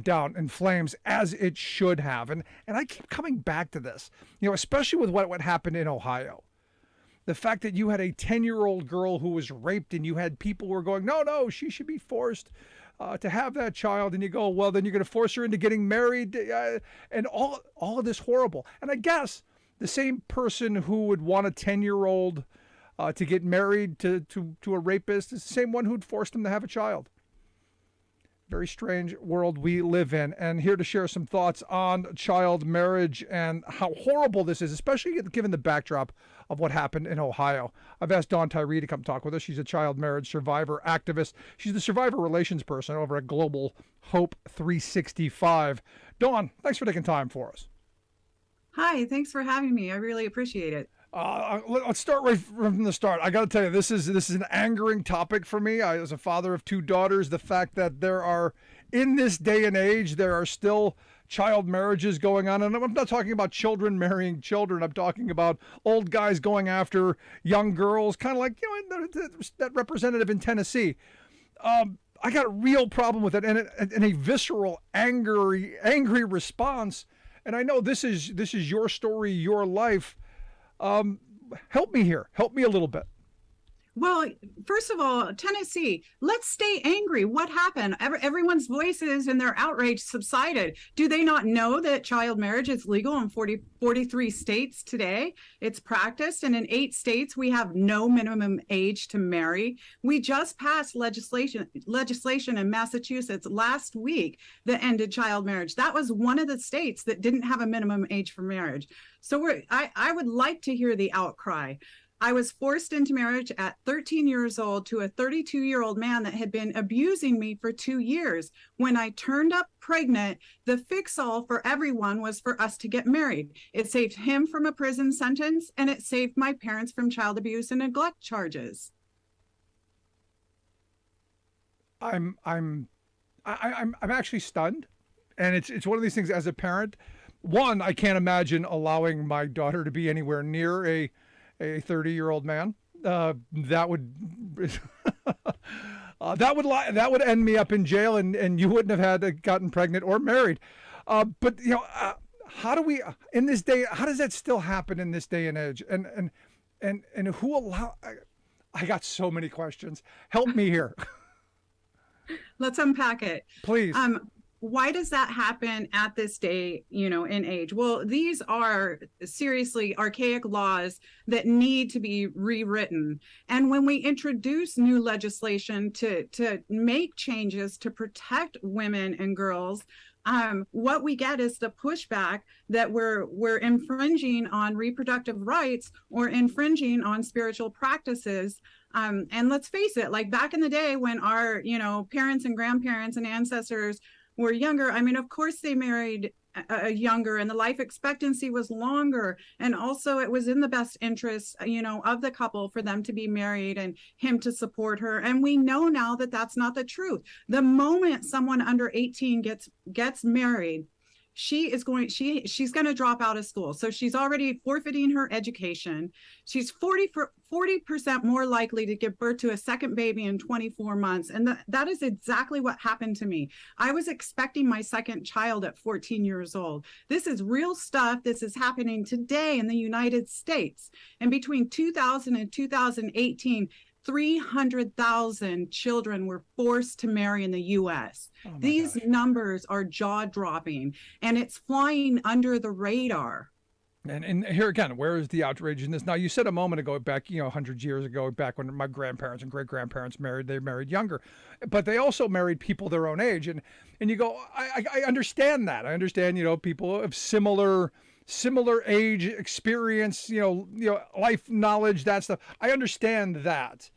down in flames, as it should have. And I keep coming back to this, especially with what happened in Ohio. The fact that you had a 10-year-old girl who was raped and you had people who were going, no, she should be forced to have that child. And you go, well, then you're going to force her into getting married. And all of this horrible. And I guess the same person who would want a 10-year-old to get married to a rapist is the same one who'd forced him to have a child. Very strange world we live in. And here to share some thoughts on child marriage and how horrible this is, especially given the backdrop of what happened in Ohio. I've asked Dawn Tyree to come talk with us. She's a child marriage survivor activist. She's the survivor relations person over at Global Hope 365. Dawn, thanks for taking time for us. Hi, thanks for having me. I really appreciate it. Let's start right from the start. I got to tell you, this is an angering topic for me. As a father of 2 daughters, the fact that there are, in this day and age, there are still child marriages going on. And I'm not talking about children marrying children. I'm talking about old guys going after young girls, kind of like, that representative in Tennessee. I got a real problem with it, and a visceral, angry response. And I know this is your story, your life. Help me here. Help me a little bit. Well, first of all, Tennessee, let's stay angry. What happened? Everyone's voices and their outrage subsided. Do they not know that child marriage is legal in 43 states today? It's practiced. And in 8 states, we have no minimum age to marry. We just passed legislation in Massachusetts last week that ended child marriage. That was one of the states that didn't have a minimum age for marriage. So I would like to hear the outcry. I was forced into marriage at 13 years old to a 32-year-old man that had been abusing me for 2 years. When I turned up pregnant, the fix-all for everyone was for us to get married. It saved him from a prison sentence, and it saved my parents from child abuse and neglect charges. I'm actually stunned, and it's one of these things as a parent. One, I can't imagine allowing my daughter to be anywhere near a 30-year-old man. That would that would end me up in jail, and you wouldn't have gotten pregnant or married. But how do we in this day? How does that still happen in this day and age? And who allow? I got so many questions. Help me here. Let's unpack it, please. Why does that happen at this day, in age? Well, these are seriously archaic laws that need to be rewritten. And when we introduce new legislation to make changes to protect women and girls, what we get is the pushback that we're infringing on reproductive rights or infringing on spiritual practices. And let's face it, like back in the day when our, parents and grandparents and ancestors were younger, of course they married younger and the life expectancy was longer. And also it was in the best interest, of the couple for them to be married and him to support her. And we know now that that's not the truth. The moment someone under 18 gets married, she's going to drop out of school. So she's already forfeiting her education. She's 40% more likely to give birth to a second baby in 24 months. And that is exactly what happened to me. I was expecting my second child at 14 years old. This is real stuff. This is happening today in the United States. And between 2000 and 2018, 300,000 children were forced to marry in the U.S. These numbers are jaw-dropping, and it's flying under the radar. And here again, where is the outrage in this? Now, you said a moment ago, back, hundreds of years ago, back when my grandparents and great-grandparents married, they married younger. But they also married people their own age. And you go, I understand that. I understand, people of similar age, experience, life knowledge, that stuff. I understand that.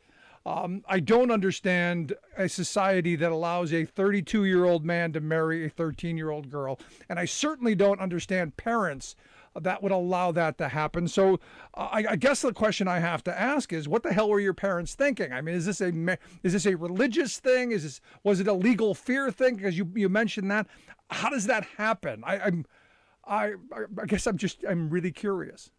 I don't understand a society that allows a 32-year-old man to marry a 13-year-old girl. And I certainly don't understand parents that would allow that to happen. So I guess the question I have to ask is, what the hell were your parents thinking? Is this a religious thing? Was it a legal fear thing? Because you mentioned that. How does that happen? I guess I'm really curious.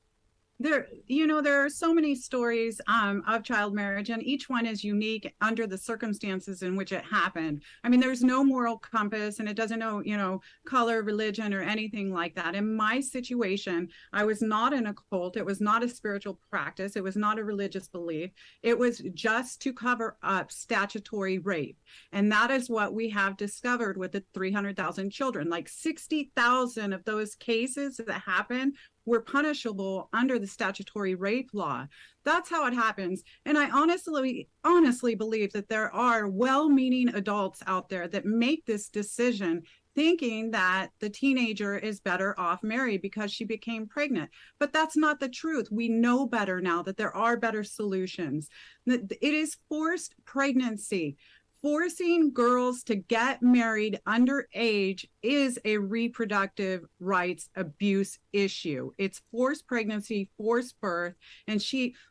There are so many stories of child marriage, and each one is unique under the circumstances in which it happened. I mean, there's no moral compass, and it doesn't know, color, religion, or anything like that. In my situation, I was not in a cult. It was not a spiritual practice. It was not a religious belief. It was just to cover up statutory rape. And that is what we have discovered with the 300,000 children. Like 60,000 of those cases that happened were punishable under the statutory rape law. That's how it happens. And I honestly believe that there are well-meaning adults out there that make this decision thinking that the teenager is better off married because she became pregnant. But that's not the truth. We know better now that there are better solutions. It is forced pregnancy. Forcing girls to get married underage is a reproductive rights abuse issue. It's forced pregnancy, forced birth, and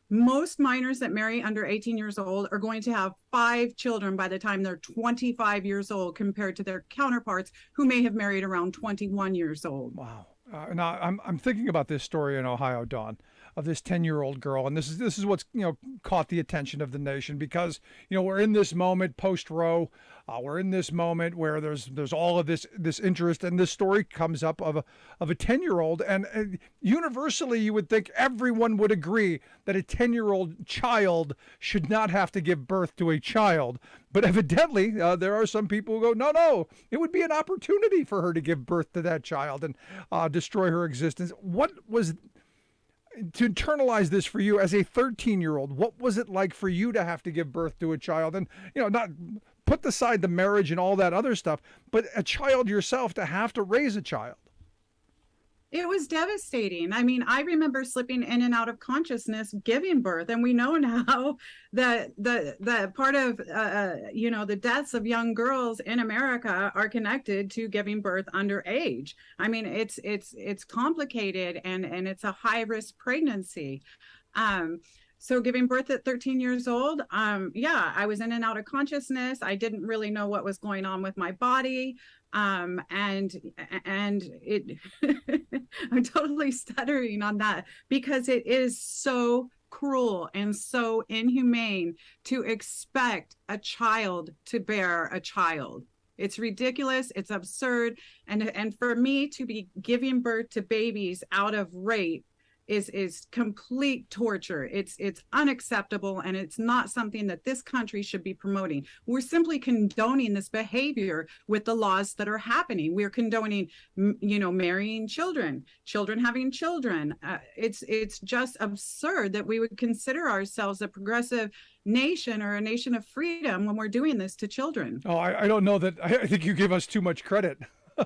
most minors that marry under 18 years old are going to have 5 children by the time they're 25 years old, compared to their counterparts who may have married around 21 years old. Wow. Now I'm thinking about this story in Ohio, Dawn, of this 10-year-old girl, and this is what's caught the attention of the nation, because we're in this moment post Roe, we're in this moment where there's all of this interest, and this story comes up of a 10-year-old, and universally you would think everyone would agree that a 10-year-old child should not have to give birth to a child, but evidently there are some people who go, no, it would be an opportunity for her to give birth to that child and destroy her existence. What was to internalize this for you as a 13-year-old? What was it like for you to have to give birth to a child, and not put aside the marriage and all that other stuff, but a child yourself, to have to raise a child? It was devastating. I mean, I remember slipping in and out of consciousness giving birth, and we know now that the part of the deaths of young girls in America are connected to giving birth underage. I mean, it's complicated, and it's a high risk pregnancy. So giving birth at 13 years old, I was in and out of consciousness. I didn't really know what was going on with my body. And it, I'm totally stuttering on that, because it is so cruel and so inhumane to expect a child to bear a child. It's ridiculous. It's absurd. And for me to be giving birth to babies out of rape is complete torture. It's unacceptable, and it's not something that this country should be promoting. We're simply condoning this behavior with the laws that are happening. We're condoning, marrying children having children. It's just absurd that we would consider ourselves a progressive nation or a nation of freedom when we're doing this to children. Oh, I don't know that. I think you give us too much credit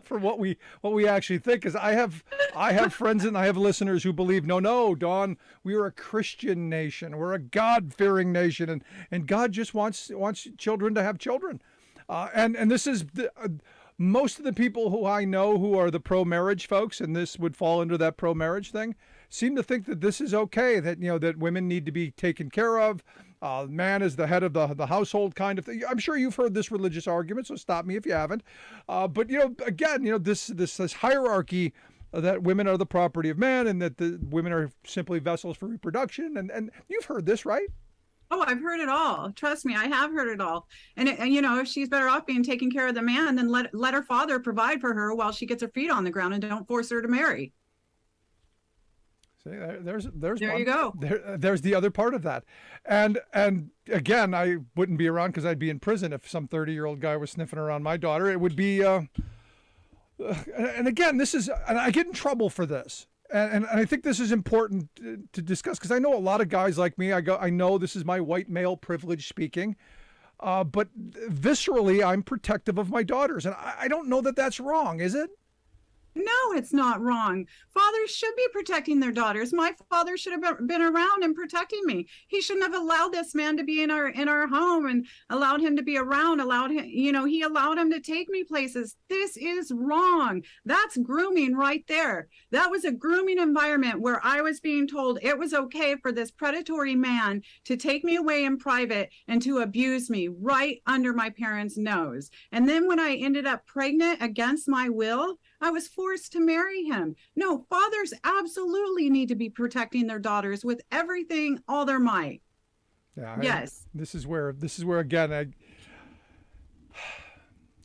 for what we actually think, because I have friends and I have listeners who believe, no, Dawn, we are a Christian nation, we're a God-fearing nation, and God just wants children to have children, and this is most of the people who I know who are the pro-marriage folks, and this would fall into that pro-marriage thing, seem to think that this is okay, that that women need to be taken care of. Man is the head of the household, kind of thing. I'm sure you've heard this religious argument, so stop me if you haven't. But again, this hierarchy that women are the property of man, and that the women are simply vessels for reproduction. And you've heard this, right? Oh, I've heard it all. Trust me, I have heard it all. And if she's better off being taking care of the man, then let her father provide for her while she gets her feet on the ground, and don't force her to marry. There's there you go. There's the other part of that, and again, I wouldn't be around because I'd be in prison if some 30-year-old guy was sniffing around my daughter. It would be, and again, and I get in trouble for this, and I think this is important to discuss, because I know a lot of guys like me. I know this is my white male privilege speaking, but viscerally, I'm protective of my daughters, and I don't know that that's wrong, is it? No, it's not wrong. Fathers should be protecting their daughters. My father should have been around and protecting me. He shouldn't have allowed this man to be in our home and allowed him to be around, he allowed him to take me places. This is wrong. That's grooming right there. That was a grooming environment where I was being told it was okay for this predatory man to take me away in private and to abuse me right under my parents' nose. And then when I ended up pregnant against my will, I was forced to marry him. No, fathers absolutely need to be protecting their daughters with everything, all their might. Yeah. Yes. This is where again,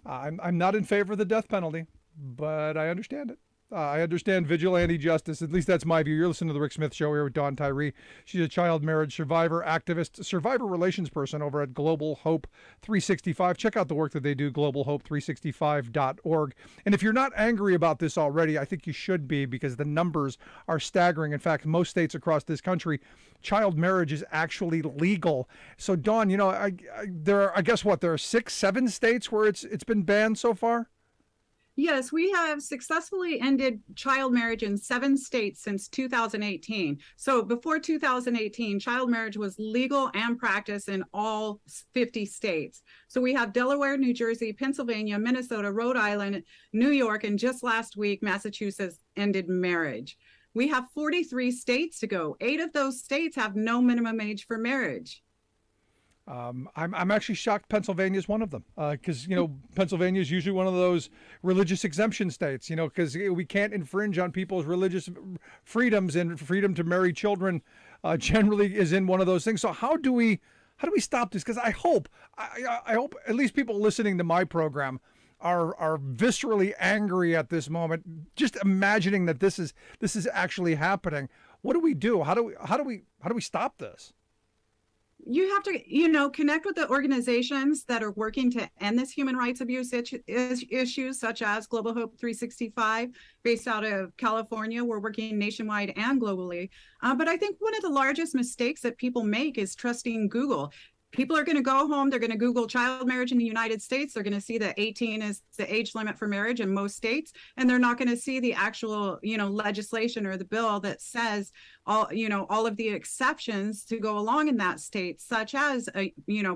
I'm not in favor of the death penalty, but I understand it. I understand vigilante justice. At least that's my view. You're listening to the Rick Smith Show here with Dawn Tyree. She's a child marriage survivor, activist, survivor relations person over at Global Hope 365. Check out the work that they do, globalhope365.org. And if you're not angry about this already, I think you should be, because the numbers are staggering. In fact, most states across this country, child marriage is actually legal. So, Dawn, you know, there are 6, 7 states where it's been banned so far? Yes, we have successfully ended child marriage in 7 states since 2018. So before 2018, child marriage was legal and practiced in all 50 states. So we have Delaware, New Jersey, Pennsylvania, Minnesota, Rhode Island, New York, and just last week, Massachusetts ended marriage. We have 43 states to go. 8 of those states have no minimum age for marriage. I'm actually shocked Pennsylvania is one of them, because Pennsylvania is usually one of those religious exemption states, because we can't infringe on people's religious freedoms, and freedom to marry children generally is in one of those things. So how do we stop this? Because I hope at least people listening to my program are viscerally angry at this moment, just imagining that this is actually happening. What do we do? How do we stop this? You have to, connect with the organizations that are working to end this human rights abuse issues, such as Global Hope 365, based out of California. We're working nationwide and globally. But I think one of the largest mistakes that people make is trusting Google. People are going to go home, they're going to Google child marriage in the United States. They're going to see that 18 is the age limit for marriage in most states. And they're not going to see the actual, legislation or the bill that says all of the exceptions to go along in that state, such as,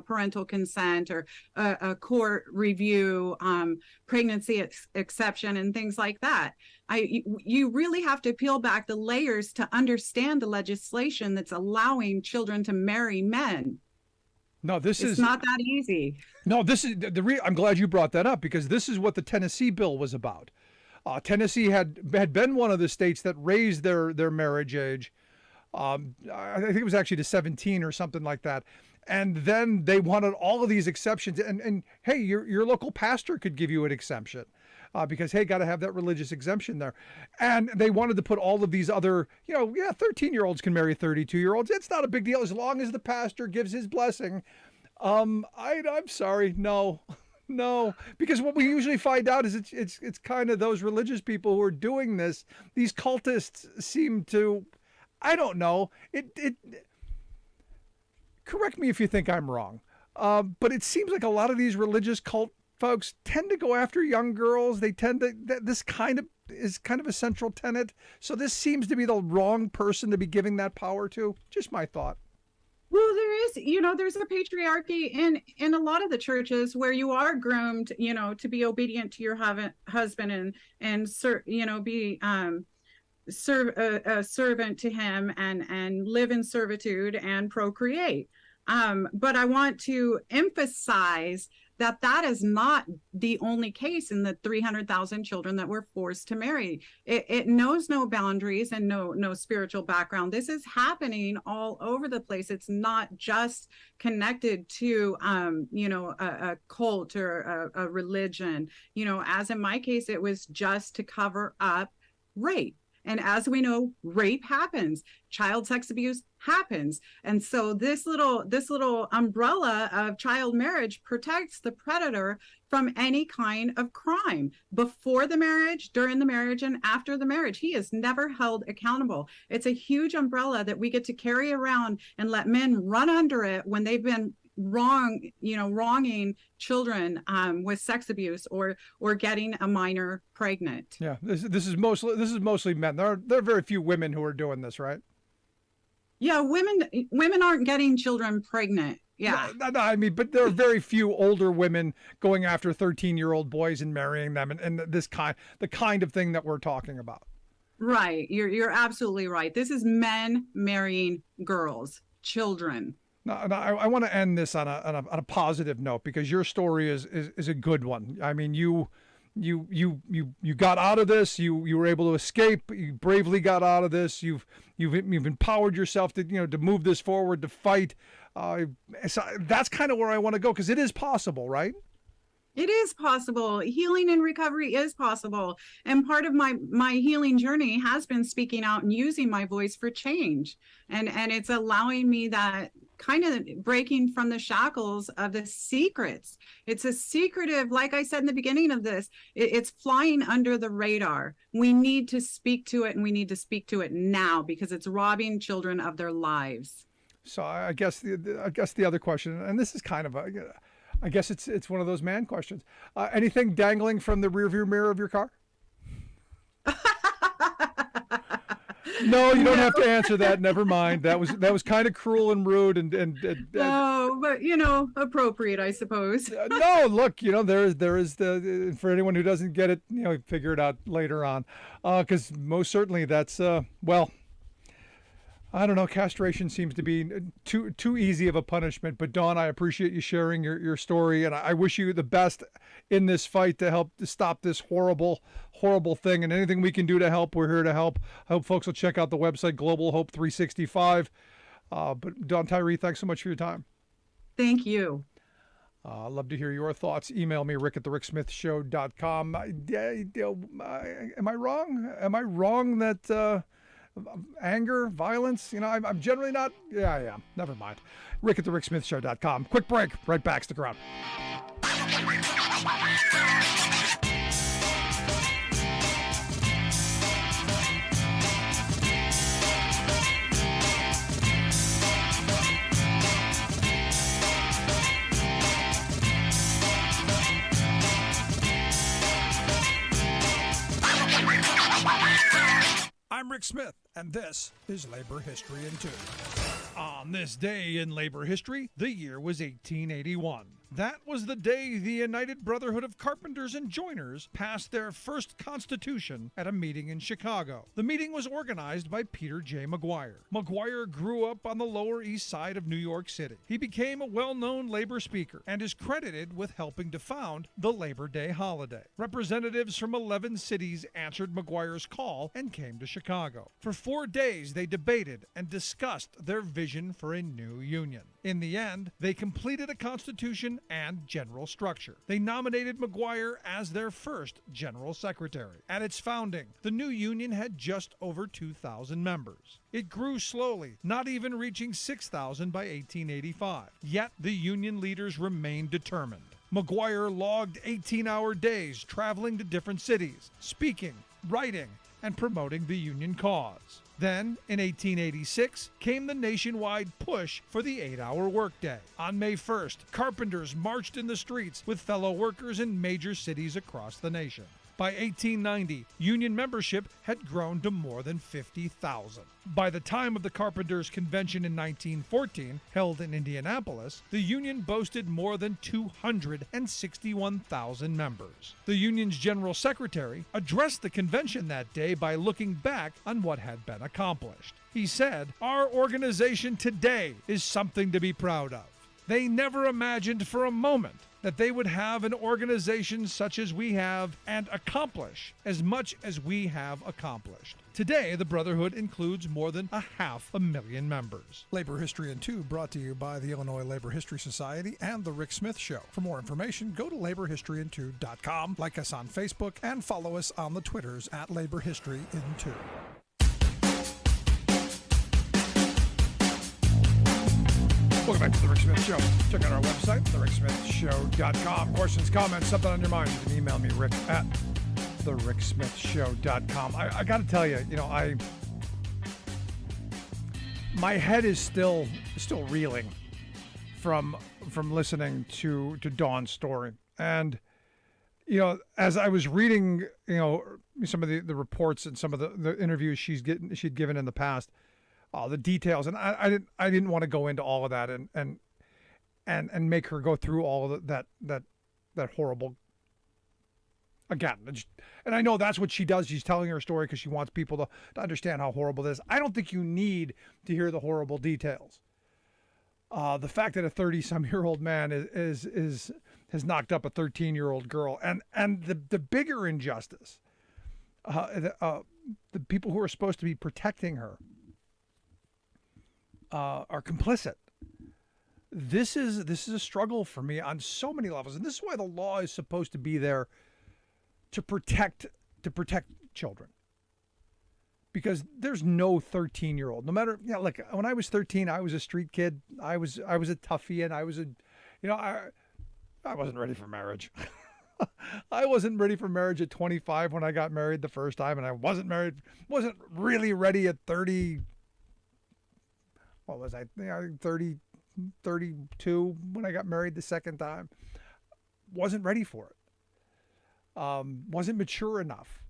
parental consent or a court review, pregnancy exception and things like that. You really have to peel back the layers to understand the legislation that's allowing children to marry men. No, it's not that easy. No, this is I'm glad you brought that up, because this is what the Tennessee bill was about. Tennessee had been one of the states that raised their marriage age. I think it was actually to 17 or something like that. And then they wanted all of these exceptions. And hey, your local pastor could give you an exemption. Because, hey, got to have that religious exemption there. And they wanted to put all of these other, 13-year-olds can marry 32-year-olds. It's not a big deal as long as the pastor gives his blessing. I'm sorry, no, because what we usually find out is it's kind of those religious people who are doing this. These cultists seem to, I don't know, it correct me if you think I'm wrong, but it seems like a lot of these religious cult folks tend to go after young girls. They tend to, this kind of is kind of a central tenet. So this seems to be the wrong person to be giving that power to. Just my thought. Well, there's a patriarchy in a lot of the churches where you are groomed, to be obedient to your husband and be a servant to him and live in servitude and procreate. But I want to emphasize that is not the only case in the 300,000 children that were forced to marry. It knows no boundaries and no spiritual background. This is happening all over the place. It's not just connected to, a cult or a religion. As in my case, it was just to cover up rape. And as we know, rape happens, child sex abuse happens. And so this little umbrella of child marriage protects the predator from any kind of crime before the marriage, during the marriage, and after the marriage. He is never held accountable. It's a huge umbrella that we get to carry around and let men run under it when they've been wronging children with sex abuse or getting a minor pregnant. Yeah, this is mostly men. There are very few women who are doing this, right? Yeah, women aren't getting children pregnant. Yeah. No, I mean, but there are very few older women going after 13-year-old boys and marrying them, and the kind of thing that we're talking about. Right. You're absolutely right. This is men marrying girls, children. Now, I want to end this on a positive note, because your story is a good one. I mean, you you got out of this. You were able to escape. You bravely got out of this. You've empowered yourself to to move this forward, to fight. So that's kind of where I want to go, because it is possible, right? It is possible. Healing and recovery is possible. And part of my healing journey has been speaking out and using my voice for change. And it's allowing me that kind of breaking from the shackles of the secrets. It's a secretive, like I said in the beginning of this, it's flying under the radar. We need to speak to it, and we need to speak to it now, because it's robbing children of their lives. So I guess the other question, and this is kind of I guess it's one of those man questions. Anything dangling from the rearview mirror of your car? No, you don't have to answer that. Never mind. That was kind of cruel and rude and oh, but appropriate, I suppose. No, look, there is the, for anyone who doesn't get it, figure it out later on, because most certainly that's well, I don't know. Castration seems to be too easy of a punishment. But Dawn, I appreciate you sharing your story, and I wish you the best in this fight to help to stop this horrible thing. And anything we can do to help, we're here to help. I hope folks will check out the website Global Hope 365. But Dawn Tyree, thanks so much for your time. Thank you. I'd love to hear your thoughts. Email me, rick@thericksmithshow.com. Am I wrong? Am I wrong that anger, violence, I'm generally not. Yeah, never mind. rick@thericksmithshow.com. Quick break, right back, stick around. I'm Rick Smith, and this is Labor History in 2. On this day in labor history, the year was 1881. That was the day the United Brotherhood of Carpenters and Joiners passed their first constitution at a meeting in Chicago. The meeting was organized by Peter J. McGuire. McGuire grew up on the Lower East Side of New York City. He became a well-known labor speaker and is credited with helping to found the Labor Day holiday. Representatives from 11 cities answered McGuire's call and came to Chicago. For 4 days, they debated and discussed their vision for a new union. In the end, they completed a constitution and general structure. They nominated McGuire as their first general secretary. At its founding, the new union had just over 2,000 members. It grew slowly, not even reaching 6,000 by 1885. Yet the union leaders remained determined. McGuire logged 18-hour days traveling to different cities, speaking, writing, and promoting the union cause. Then, in 1886, came the nationwide push for the 8-hour workday. On May 1st, carpenters marched in the streets with fellow workers in major cities across the nation. By 1890, union membership had grown to more than 50,000. By the time of the Carpenters' Convention in 1914, held in Indianapolis, the union boasted more than 261,000 members. The union's general secretary addressed the convention that day by looking back on what had been accomplished. He said, "Our organization today is something to be proud of. They never imagined for a moment that they would have an organization such as we have and accomplish as much as we have accomplished. Today, the Brotherhood includes more than 500,000 members." Labor History in 2 brought to you by the Illinois Labor History Society and The Rick Smith Show. For more information, go to laborhistoryin2.com, like us on Facebook, and follow us on the Twitters at Labor History in 2. Welcome back to The Rick Smith Show. Check out our website, thericksmithshow.com. Questions, comments, something on your mind, you can email me, rick@thericksmithshow.com. I got to tell you, my head is still reeling from listening to Dawn's story. And, as I was reading, some of the reports and some of the interviews she'd given in the past, the details, and I didn't want to go into all of that and make her go through all of that horrible. Again, and I know that's what she does. She's telling her story because she wants people to understand how horrible it is. I don't think you need to hear the horrible details. The fact that a 30-some-year-old man has has knocked up a 13-year-old girl. And the bigger injustice, the people who are supposed to be protecting her are complicit. This is a struggle for me on so many levels, and this is why the law is supposed to be there to protect children. Because there's no 13-year-old, no matter, like when I was 13, I was a street kid. I was a toughie, and I was I wasn't ready for marriage. I wasn't ready for marriage at 25 when I got married the first time, and I wasn't really ready at 30. What was I? 30, 32 when I got married the second time. Wasn't ready for it. Wasn't mature enough.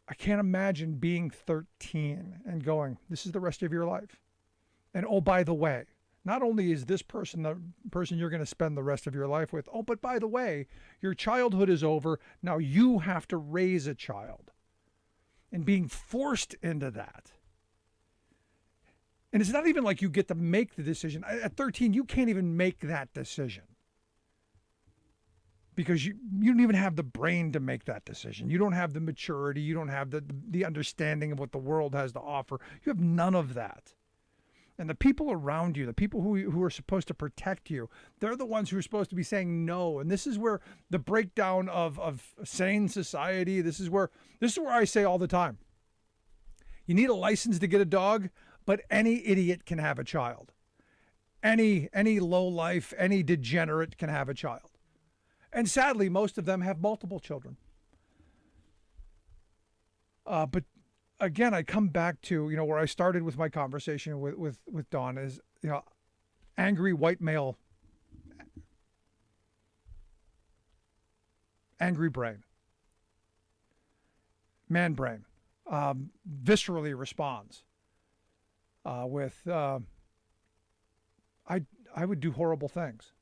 I can't imagine being 13 and going, this is the rest of your life. And oh, by the way, not only is this person the person you're going to spend the rest of your life with, oh, but by the way, your childhood is over. Now you have to raise a child. And being forced into that. And it's not even like you get to make the decision. At 13, you can't even make that decision. Because you don't even have the brain to make that decision. You don't have the maturity. You don't have the understanding of what the world has to offer. You have none of that. And the people around you, the people who are supposed to protect you, they're the ones who are supposed to be saying no. And this is where the breakdown of sane society, this is where I say all the time, you need a license to get a dog, but any idiot can have a child. Any lowlife, any degenerate can have a child. And sadly, most of them have multiple children. But again, I come back to, where I started with my conversation with Dawn is, angry white male, angry brain, man brain, viscerally responds with, I would do horrible things.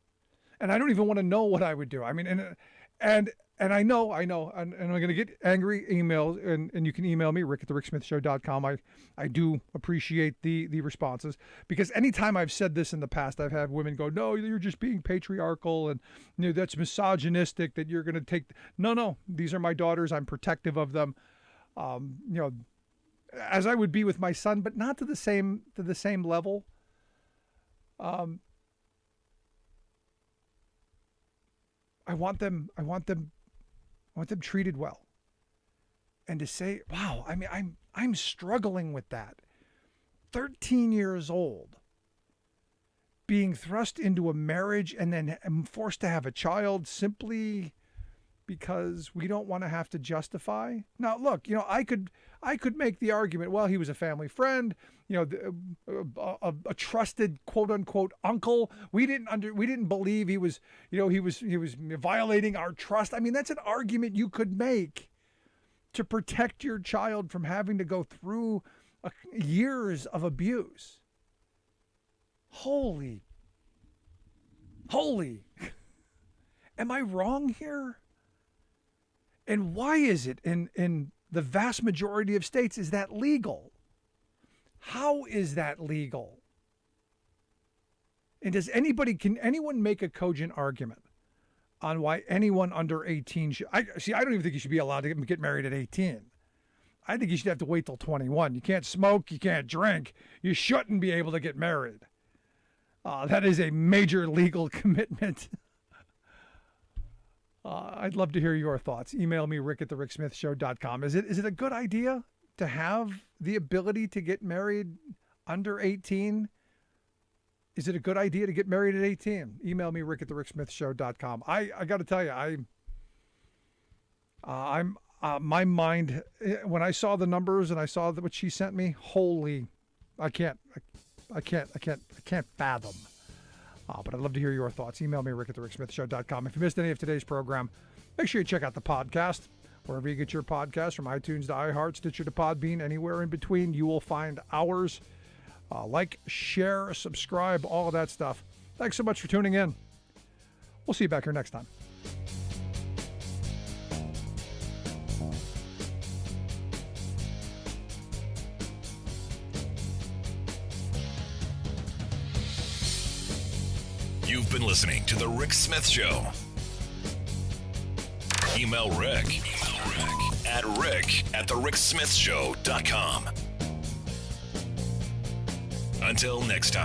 And I don't even want to know what I would do. I mean, and I know, and I'm going to get angry emails, and you can email me, rick@thericksmithshow.com. I do appreciate the responses, because anytime I've said this in the past, I've had women go, no, you're just being patriarchal, and that's misogynistic, that you're going to take. No, these are my daughters. I'm protective of them. As I would be with my son, but not to the same level. I want them treated well. And to say, wow, I mean, I'm struggling with that. 13 years old, being thrust into a marriage and then forced to have a child simply because we don't want to have to justify. Now, look, I could make the argument, well, he was a family friend, a trusted quote unquote uncle. We didn't believe he was violating our trust. I mean, that's an argument you could make to protect your child from having to go through years of abuse. Holy. Am I wrong here? And why is it in the vast majority of states is that legal? How is that legal? And can anyone make a cogent argument on why anyone under 18 should? I don't even think you should be allowed to get married at 18. I think you should have to wait till 21. You can't smoke, you can't drink. You shouldn't be able to get married. That is a major legal commitment. I'd love to hear your thoughts. Email me, rick@thericksmithshow.com. Is it a good idea to have the ability to get married under 18? Is it a good idea to get married at 18? Email me, rick@thericksmithshow.com. I got to tell you, I'm my mind, when I saw the numbers and I saw what she sent me, I can't fathom. But I'd love to hear your thoughts. Email me, rick@thericksmithshow.com. If you missed any of today's program, make sure you check out the podcast. Wherever you get your podcast, from iTunes to iHeart, Stitcher to Podbean, anywhere in between, you will find ours. Like, share, subscribe, all of that stuff. Thanks so much for tuning in. We'll see you back here next time. You've been listening to The Rick Smith Show. Email Rick at rick@thericksmithshow.com. Until next time.